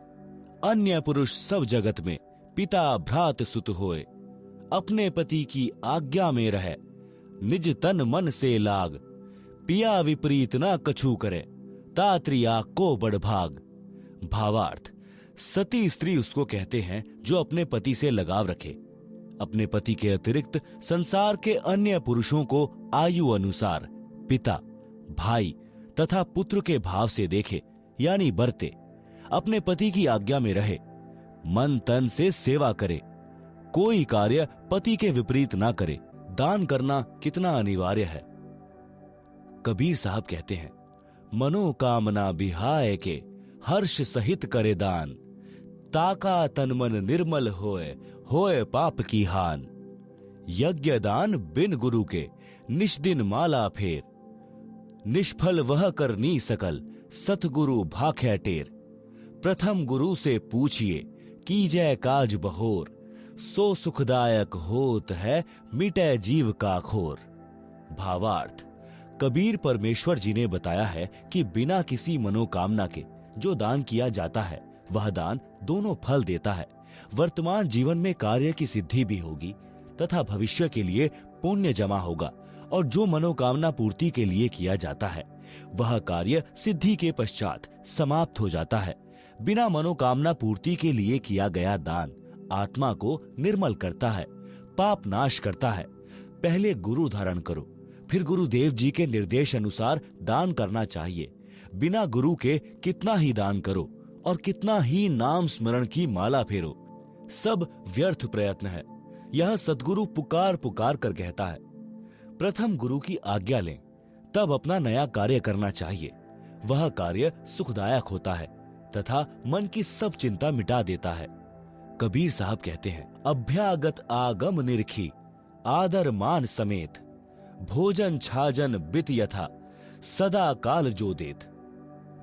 अन्य पुरुष सब जगत में पिता भ्रात सुत होए, अपने पति की आज्ञा में रहे, निज तन मन से लाग, पिया विपरीत ना कछु करे, तात्रिया को बड़ भाग। भावार्थ, सती स्त्री उसको कहते हैं जो अपने पति से लगाव रखे, अपने पति के अतिरिक्त संसार के अन्य पुरुषों को आयु अनुसार पिता, भाई तथा पुत्र के भाव से देखे यानी बरते, अपने पति की आज्ञा में रहे, मन तन से सेवा करे, कोई कार्य पति के विपरीत ना करे। दान करना कितना अनिवार्य है। कबीर साहब कहते हैं, मनोकामना बिहाय के हर्ष सहित करे दान, ताका तन मन निर्मल होए पाप की हान। यज्ञ दान बिन गुरु के निष्दिन माला फेर, निष्फल वह करनी सकल सतगुरु भाख्या टेर। प्रथम गुरु से पूछिए कीजय काज बहोर, सो सुखदायक होत है मिटे जीव का खोर। भावार्थ, कबीर परमेश्वर जी ने बताया है कि बिना किसी मनोकामना के जो दान किया जाता है वह दान दोनों फल देता है। वर्तमान जीवन में कार्य की सिद्धि भी होगी तथा भविष्य के लिए पुण्य जमा होगा, और जो मनोकामना पूर्ति के लिए किया जाता है वह कार्य सिद्धि के पश्चात समाप्त हो जाता है। बिना मनोकामना पूर्ति के लिए किया गया दान आत्मा को निर्मल करता है, पाप नाश करता है। पहले गुरु धारण करो, फिर गुरुदेव जी के निर्देश अनुसार दान करना चाहिए। बिना गुरु के कितना ही दान करो और कितना ही नाम स्मरण की माला फेरो, सब व्यर्थ प्रयत्न है। यह सद्गुरु पुकार पुकार कर कहता है। प्रथम गुरु की आज्ञा लें, तब अपना नया कार्य करना चाहिए। वह कार्य सुखदायक होता है तथा मन की सब चिंता मिटा देता है। कबीर साहब कहते हैं, अभ्यागत आगम निरखी, आदर मान समेत, भोजन छाजन बित यथा, सदा काल जो देत।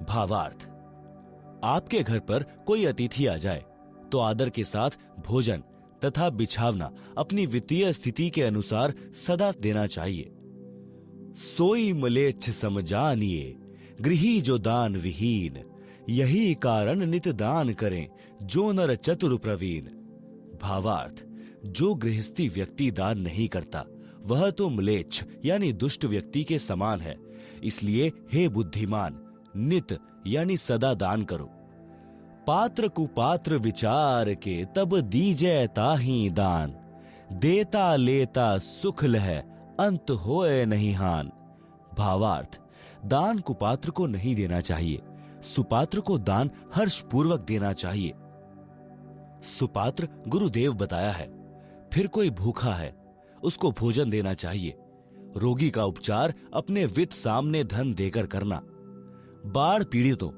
भावार्थ, आपके घर पर कोई अतिथि आ जाए तो आदर के साथ भोजन तथा बिछावना अपनी वित्तीय स्थिति के अनुसार सदा देना चाहिए। सोई मलेच्छ समझानिए, गृही जो दान विहीन, यही कारण नित दान करें जो नर चतुर प्रवीण। भावार्थ, जो गृहस्थी व्यक्ति दान नहीं करता वह तो म्लेच्छ यानी दुष्ट व्यक्ति के समान है। इसलिए हे बुद्धिमान, नित यानी सदा दान करो। पात्र कुपात्र विचार के तब दीजै ताहि दान, देता लेता सुख लहै अंत होए नहीं हान। भावार्थ, दान कुपात्र को नहीं देना चाहिए, सुपात्र को दान हर्ष पूर्वक देना चाहिए। सुपात्र गुरुदेव बताया है। फिर कोई भूखा है उसको भोजन देना चाहिए। रोगी का उपचार अपने वित्त सामने धन देकर करना। बाढ़ पीड़ितों,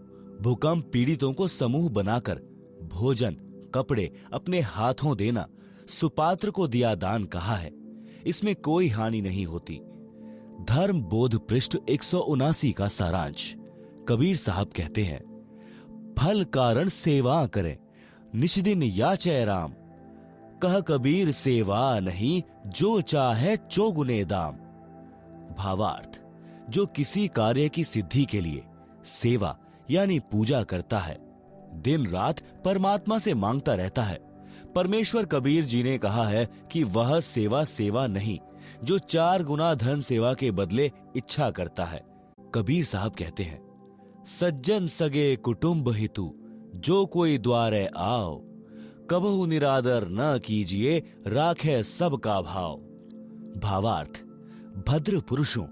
भूकंप पीड़ितों को समूह बनाकर भोजन, कपड़े अपने हाथों देना सुपात्र को दिया दान कहा है। इसमें कोई हानि नहीं होती। धर्म बोध पृष्ठ 179 का सारांश। कबीर साहब कहते हैं, फल कारण सेवा करें, निष्दिन याचै राम। कह कबीर सेवा नहीं, जो चाहे चौगुने दाम। भावार्थ, जो किसी कार्य की सिद्धि के लिए सेवा यानी पूजा करता है, दिन रात परमात्मा से मांगता रहता है, परमेश्वर कबीर जी ने कहा है कि वह सेवा नहीं, जो 4 गुना धन सेवा के बदले इच्छा करता है। कबीर साहब कहते हैं, सज्जन सगे कुटुंब हितु, जो कोई द्वारे आओ। कबहु निरादर न कीजिए, राखे सबका भाव। भावार्थ, भद्र पुरुषों,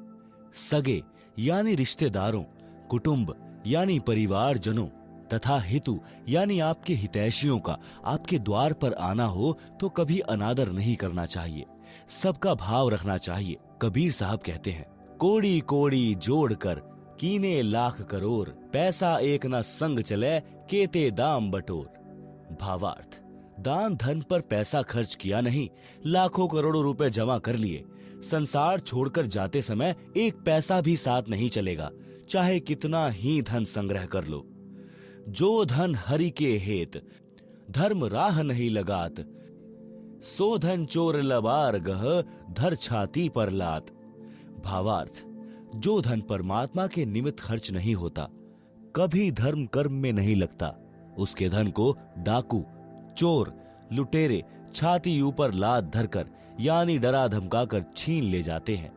सगे यानी रिश्तेदारों, कुटुंब यानी परिवारजनों तथा हितु यानी आपके हितैषियों का आपके द्वार पर आना हो तो कभी अनादर नहीं करना चाहिए, सबका भाव रखना चाहिए। कबीर साहब कहते हैं, कोड़ी कोड़ी जोड़कर कीने लाख करोड़, पैसा एक न संग चले, केते दाम बटोर। भावार्थ, दान धन पर पैसा खर्च किया नहीं, लाखों करोड़ों रुपए जमा कर लिए, संसार छोड़कर जाते समय एक पैसा भी साथ नहीं चलेगा, चाहे कितना ही धन संग्रह कर लो। जो धन हरि के हेत, धर्म राह नहीं लगात। सो धन चोर लबार गह, धर छाती पर लात। भावार्थ, जो धन परमात्मा के निमित्त खर्च नहीं होता, कभी धर्म कर्म में नहीं लगता, उसके धन को डाकू, चोर, लुटेरे छाती ऊपर लात धरकर यानी डरा धमकाकर छीन ले जाते हैं।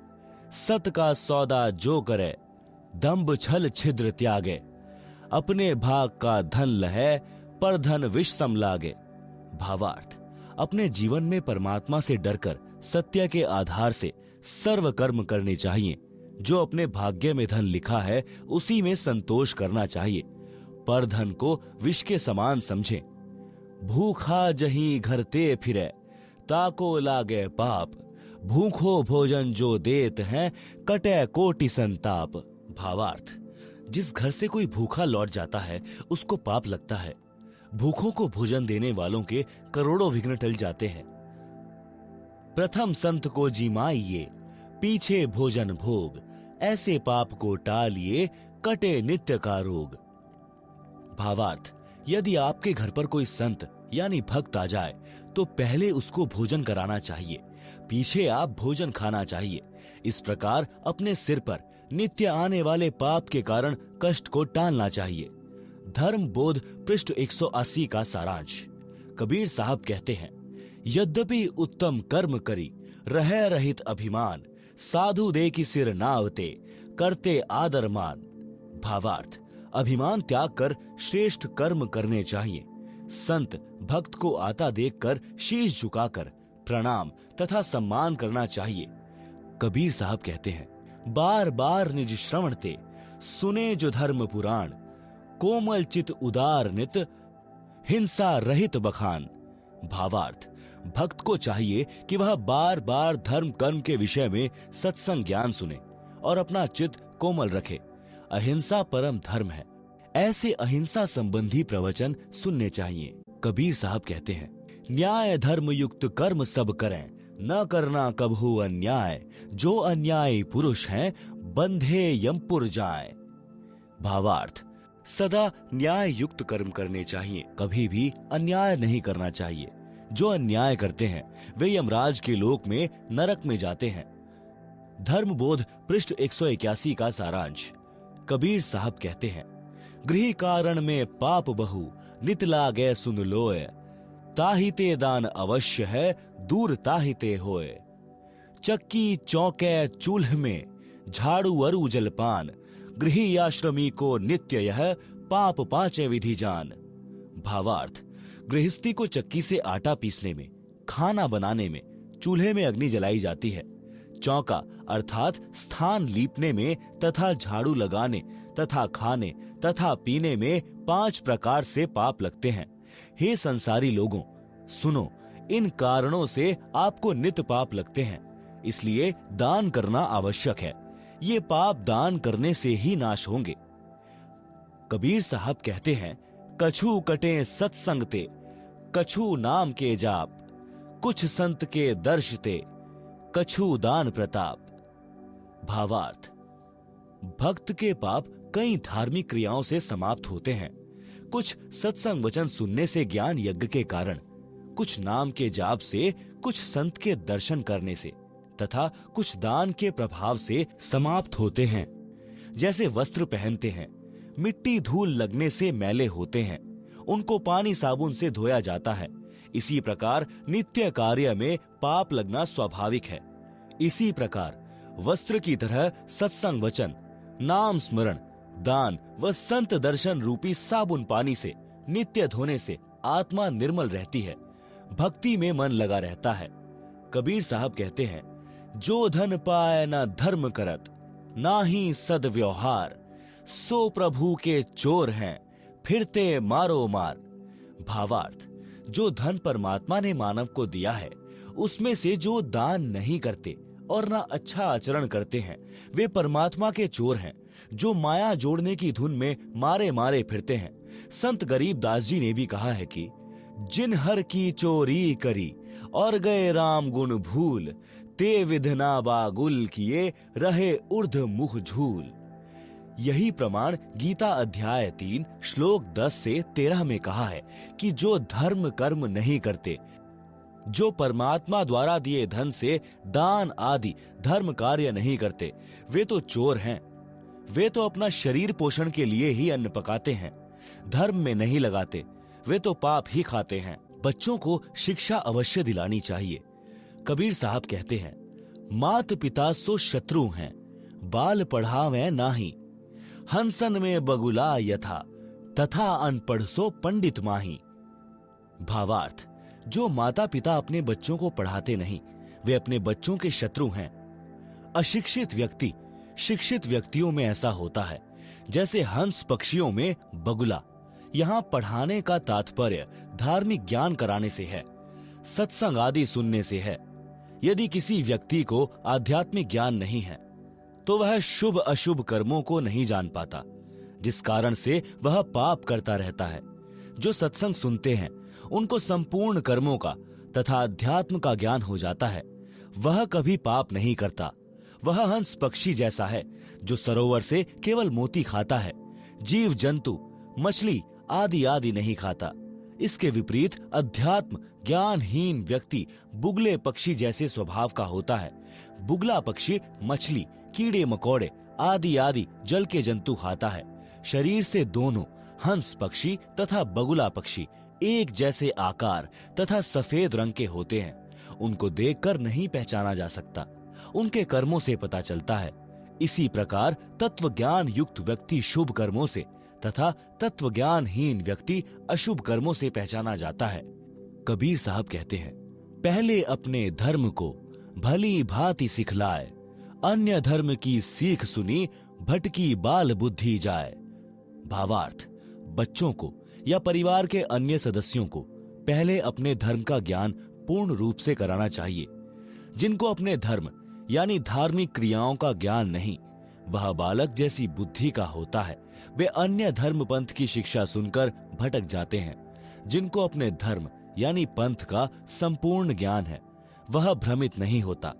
सत का सौदा जो करे, दंभ छल छिद्र त्यागे। अपने भाग का धन लहे, पर धन विष सम लागे। भावार्थ, अपने जीवन में परमात्मा से डरकर सत्य के आधार से सर्व कर्म करने चाहिए। जो अपने भाग्य में धन लिखा है उसी में संतोष करना चाहिए, पर धन को विष के समान समझें। भूखा जहीं घर ते फिरे, ताको लागे पाप। भूखो भोजन जो देत हैं, कटे कोटि संताप। भावार्थ, जिस घर से कोई भूखा लौट जाता है उसको पाप लगता है। भूखों को भोजन देने वालों के करोड़ों विघ्न टल जाते हैं। प्रथम संत को जिमाइए, पीछे भोजन भोग। ऐसे पाप को टालिए, कटे नित्य का रोग। भावार्थ, यदि आपके घर पर कोई संत यानी भक्त आ जाए तो पहले उसको भोजन कराना चाहिए, पीछे आप भोजन खाना चाहिए। इस प्रकार अपने सिर पर नित्य आने वाले पाप के कारण कष्ट को टालना चाहिए। धर्म बोध पृष्ठ 180 का सारांश। कबीर साहब कहते हैं, यद्यपि उत्तम कर्म करी, रह रहित अभिमान। साधु दे की सिर नावते, करते आदर मान। भावार्थ, अभिमान त्याग कर श्रेष्ठ कर्म करने चाहिए। संत भक्त को आता देखकर शीश झुकाकर प्रणाम तथा सम्मान करना चाहिए। कबीर साहब कहते हैं, बार बार निज श्रवण ते, सुने जो धर्म पुराण। कोमल चित उदार नित, हिंसा रहित बखान। भावार्थ, भक्त को चाहिए कि वह बार बार धर्म कर्म के विषय में सत्संग ज्ञान सुने और अपना चित्त कोमल रखे। अहिंसा परम धर्म है, ऐसे अहिंसा संबंधी प्रवचन सुनने चाहिए। कबीर साहब कहते हैं, न्याय धर्म युक्त कर्म सब करें, न करना कबहू अन्याय। जो अन्यायी पुरुष हैं, बंधे यमपुर जाए। भावार्थ, सदा न्याय युक्त कर्म करने चाहिए, कभी भी अन्याय नहीं करना चाहिए। जो अन्याय करते हैं वे यमराज के लोक में नरक में जाते हैं। धर्म बोध पृष्ठ 181 का सारांश। कबीर साहब कहते हैं, गृह कारण में पाप बहु, नित लागे सुन लोय। ताहिते दान अवश्य है, दूर ताहिते होए। चक्की चौके चूल्ह में, झाड़ू अरु जलपान। गृही आश्रमी को नित्य यह, पाप पांचे विधि जान। भावार्थ, गृहस्थी को चक्की से आटा पीसने में, खाना बनाने में, चूल्हे में अग्नि जलाई जाती है। चौका अर्थात स्थान लीपने में तथा झाड़ू लगाने तथा खाने तथा पीने में 5 प्रकार से पाप लगते हैं। हे संसारी लोगों, सुनो, इन कारणों से आपको नित्य पाप लगते हैं, इसलिए दान करना आवश्यक है। ये पाप दान करने से ही नाश होंगे। कबीर साहब कहते हैं, कछु कटे सत्संग ते, कछु नाम के जाप, कुछ संत के दर्शते, कछु दान प्रताप। भावार्थ, भक्त के पाप कई धार्मिक क्रियाओं से समाप्त होते हैं। कुछ सत्संग वचन सुनने से ज्ञान यज्ञ के कारण, कुछ नाम के जाप से, कुछ संत के दर्शन करने से तथा कुछ दान के प्रभाव से समाप्त होते हैं। जैसे वस्त्र पहनते हैं, मिट्टी धूल लगने से मैले होते हैं, उनको पानी साबुन से धोया जाता है। इसी प्रकार नित्य कार्य में पाप लगना स्वाभाविक है। इसी प्रकार वस्त्र की तरह सत्संग वचन, नाम स्मरण, दान व संत दर्शन रूपी साबुन पानी से नित्य धोने से आत्मा निर्मल रहती है, भक्ति में मन लगा रहता है। कबीर साहब कहते हैं, जो धन पाए न धर्म करत, ना ही सद व्यवहार, सो प्रभु के चोर हैं, फिरते मारो मार। भावार्थ, जो धन परमात्मा ने मानव को दिया है, उसमें से जो दान नहीं करते और ना अच्छा आचरण करते हैं, वे परमात्मा के चोर हैं, जो माया जोड़ने की धुन में मारे मारे फिरते हैं। संत गरीब दास जी ने भी कहा है कि जिन हर की चोरी करी और गए राम गुण भूल, ते विधना बागुल किए रहे ऊर्ध मुख झूल। यही प्रमाण गीता अध्याय 3 श्लोक 10 से 13 में कहा है कि जो धर्म कर्म नहीं करते, जो परमात्मा द्वारा दिए धन से दान आदि धर्म कार्य नहीं करते, वे तो चोर हैं। वे तो अपना शरीर पोषण के लिए ही अन्न पकाते हैं, धर्म में नहीं लगाते, वे तो पाप ही खाते हैं। बच्चों को शिक्षा अवश्य दिलानी चाहिए। कबीर साहब कहते हैं, मात पिता सो शत्रु हैं, बाल पढ़ावे नाही, हंसन में बगुला यथा, तथा अनपढ़ सो पंडित माही। भावार्थ, जो माता पिता अपने बच्चों को पढ़ाते नहीं, वे अपने बच्चों के शत्रु हैं। अशिक्षित व्यक्ति शिक्षित व्यक्तियों में ऐसा होता है जैसे हंस पक्षियों में बगुला। यहाँ पढ़ाने का तात्पर्य धार्मिक ज्ञान कराने से है, सत्संग आदि सुनने से है। यदि किसी व्यक्ति को आध्यात्मिक ज्ञान नहीं है तो वह शुभ अशुभ कर्मों को नहीं जान पाता, जिस कारण से वह पाप करता रहता है। जो सत्संग सुनते हैं उनको संपूर्ण कर्मों का तथा अध्यात्म का ज्ञान हो जाता है। वह कभी पाप नहीं करता। वह हंस पक्षी जैसा है जो सरोवर से केवल मोती खाता है, जीव जंतु मछली आदि आदि नहीं खाता। इसके विपरीत अध्यात्म ज्ञानहीन व्यक्ति बुगले पक्षी जैसे स्वभाव का होता है। बुगला पक्षी मछली, कीड़े मकोड़े आदि आदि जल के जंतु खाता है। शरीर से दोनों हंस पक्षी तथा बगुला पक्षी एक जैसे आकार तथा सफेद रंग के होते हैं। उनको देखकर नहीं पहचाना जा सकता, उनके कर्मों से पता चलता है। इसी प्रकार तत्व ज्ञान युक्त व्यक्ति शुभ कर्मों से तथा तत्व ज्ञानहीन व्यक्ति अशुभ कर्मों से पहचाना जाता है। कबीर साहब कहते हैं, पहले अपने धर्म को भली भांति सिखलाए, अन्य धर्म की सीख सुनी भटकी बाल बुद्धि जाए। भावार्थ, बच्चों को या परिवार के अन्य सदस्यों को पहले अपने धर्म का ज्ञान पूर्ण रूप से कराना चाहिए। जिनको अपने धर्म यानी धार्मिक क्रियाओं का ज्ञान नहीं, वह बालक जैसी बुद्धि का होता है। वे अन्य धर्म पंथ की शिक्षा सुनकर भटक जाते हैं। जिनको अपने धर्म यानी पंथ का संपूर्ण ज्ञान है, वह भ्रमित नहीं होता।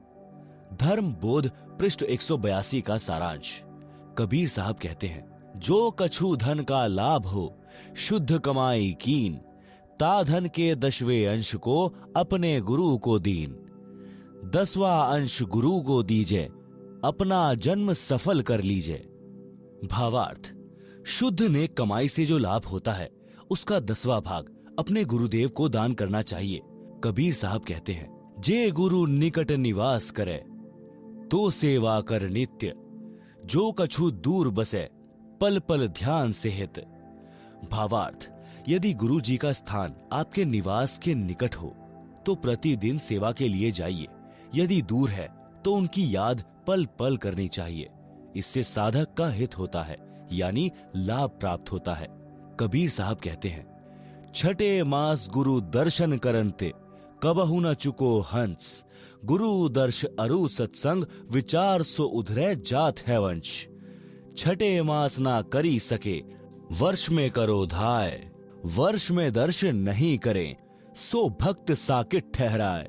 धर्म बोध पृष्ठ 182 का सारांश। कबीर साहब कहते हैं, जो कछु धन का लाभ हो शुद्ध कमाई कीन, ता धन के 10वें अंश को अपने गुरु को दीन। 10वां अंश गुरु को दीजे, अपना जन्म सफल कर लीजिए। भावार्थ, शुद्ध नेक कमाई से जो लाभ होता है उसका 10वां भाग अपने गुरुदेव को दान करना चाहिए। कबीर साहब कहते हैं, जे गुरु निकट निवास करे तो सेवा कर नित्य, जो कछु दूर बसे पल पल ध्यान से हित। भावार्थ, यदि गुरु जी का स्थान आपके निवास के निकट हो तो प्रतिदिन सेवा के लिए जाइए। यदि दूर है तो उनकी याद पल पल करनी चाहिए। इससे साधक का हित होता है, यानी लाभ प्राप्त होता है। कबीर साहब कहते हैं, छठे मास गुरु दर्शन करंते, कबहु न चुको हंस, गुरु दर्श अरु सत्संग, विचार सो उधरे जात है वंश। छठे मास ना करी सके, वर्ष में करो धाय, वर्ष में दर्शन नहीं करें, सो भक्त साकिट ठहराए।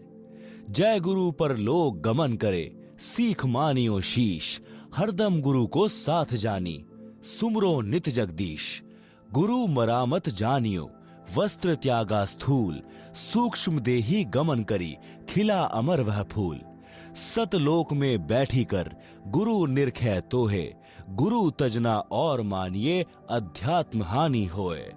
जय गुरु पर लोग गमन करे, सीख मानियो शीश, हरदम गुरु को साथ जानी, सुमरो नित जगदीश। गुरु मरामत जानियो, वस्त्र त्यागा स्थूल, सूक्ष्म देही गमन करी, खिला अमर वह फूल। सतलोक में बैठी कर गुरु निरखै तोहे, गुरु तजना और मानिए, अध्यात्म हानि होए।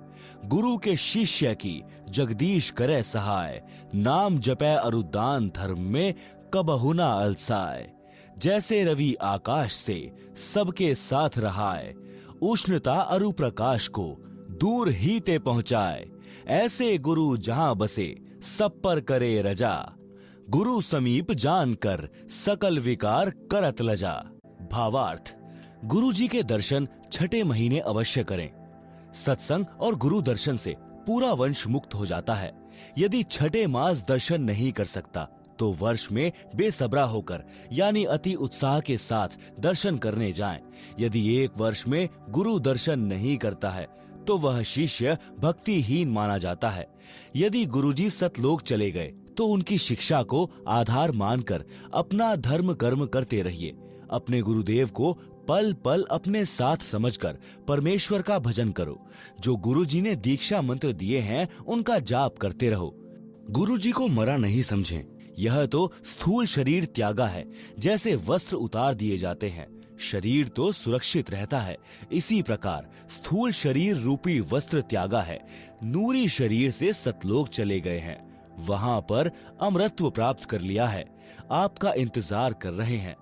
गुरु के शिष्य की जगदीश करे सहाय, नाम जपै अरुदान धर्म में कबहु ना अलसाए। जैसे रवि आकाश से सबके साथ रहाए, उष्णता अरु प्रकाश को दूर ही ते पहुंचाए। ऐसे गुरु जहां बसे सब पर करे रजा, गुरु समीप जानकर सकल विकार करत लजा। भावार्थ, गुरु जी के दर्शन छठे महीने अवश्य करें। सत्संग और गुरु दर्शन से पूरा वंश मुक्त हो जाता है। यदि छठे मास दर्शन नहीं कर सकता तो वर्ष में बेसब्रा होकर यानी अति उत्साह के साथ दर्शन करने जाएं। यदि एक वर्ष में गुरु दर्शन नहीं करता है तो वह शिष्य भक्तिहीन माना जाता है। यदि गुरुजी सतलोक चले गए तो उनकी शिक्षा को आधार मानकर अपना धर्म कर्म करते रहिए। अपने गुरुदेव को पल पल अपने साथ समझकर परमेश्वर का भजन करो। जो गुरुजी ने दीक्षा मंत्र दिए हैं उनका जाप करते रहो। गुरुजी को मरा नहीं समझें। यह तो स्थूल शरीर त्यागा है। जैसे वस्त्र उतार दिए जाते हैं, शरीर तो सुरक्षित रहता है, इसी प्रकार स्थूल शरीर रूपी वस्त्र त्यागा है। नूरी शरीर से सतलोक चले गए हैं, वहां पर अमरत्व प्राप्त कर लिया है। आपका इंतजार कर रहे हैं।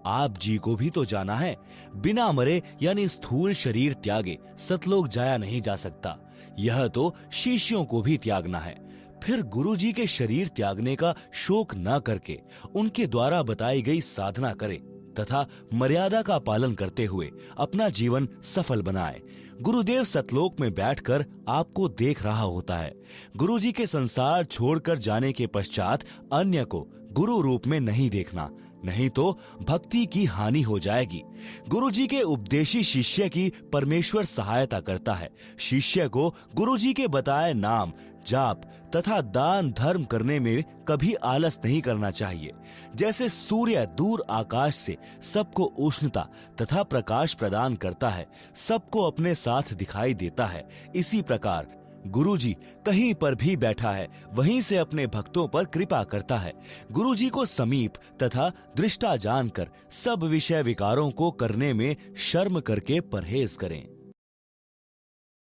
आप जी को भी तो जाना है। बिना मरे यानी स्थूल शरीर त्यागे सतलोक जाया नहीं जा सकता। यह तो शिष्यों को भी त्यागना है। फिर गुरुजी के शरीर त्यागने का शोक न करके उनके द्वारा बताई गई साधना करें तथा मर्यादा का पालन करते हुए अपना जीवन सफल बनाएं। गुरुदेव सतलोक में बैठकर आपको देख रहा होता है। गुरुजी के संसार छोड़कर जाने के पश्चात अन्य को गुरु रूप में नहीं देखना, नहीं तो भक्ति की हानि हो जाएगी। गुरुजी के उपदेशी शिष्य की परमेश्वर सहायता करता है। शिष्य को गुरुजी के बताए नाम, जाप तथा दान धर्म करने में कभी आलस नहीं करना चाहिए। जैसे सूर्य दूर आकाश से सबको उष्णता तथा प्रकाश प्रदान करता है, सबको अपने साथ दिखाई देता है, इसी प्रकार गुरुजी कहीं पर भी बैठा है, वहीं से अपने भक्तों पर कृपा करता है। गुरुजी को समीप तथा दृष्टा जानकर सब विषय विकारों को करने में शर्म करके परहेज करें।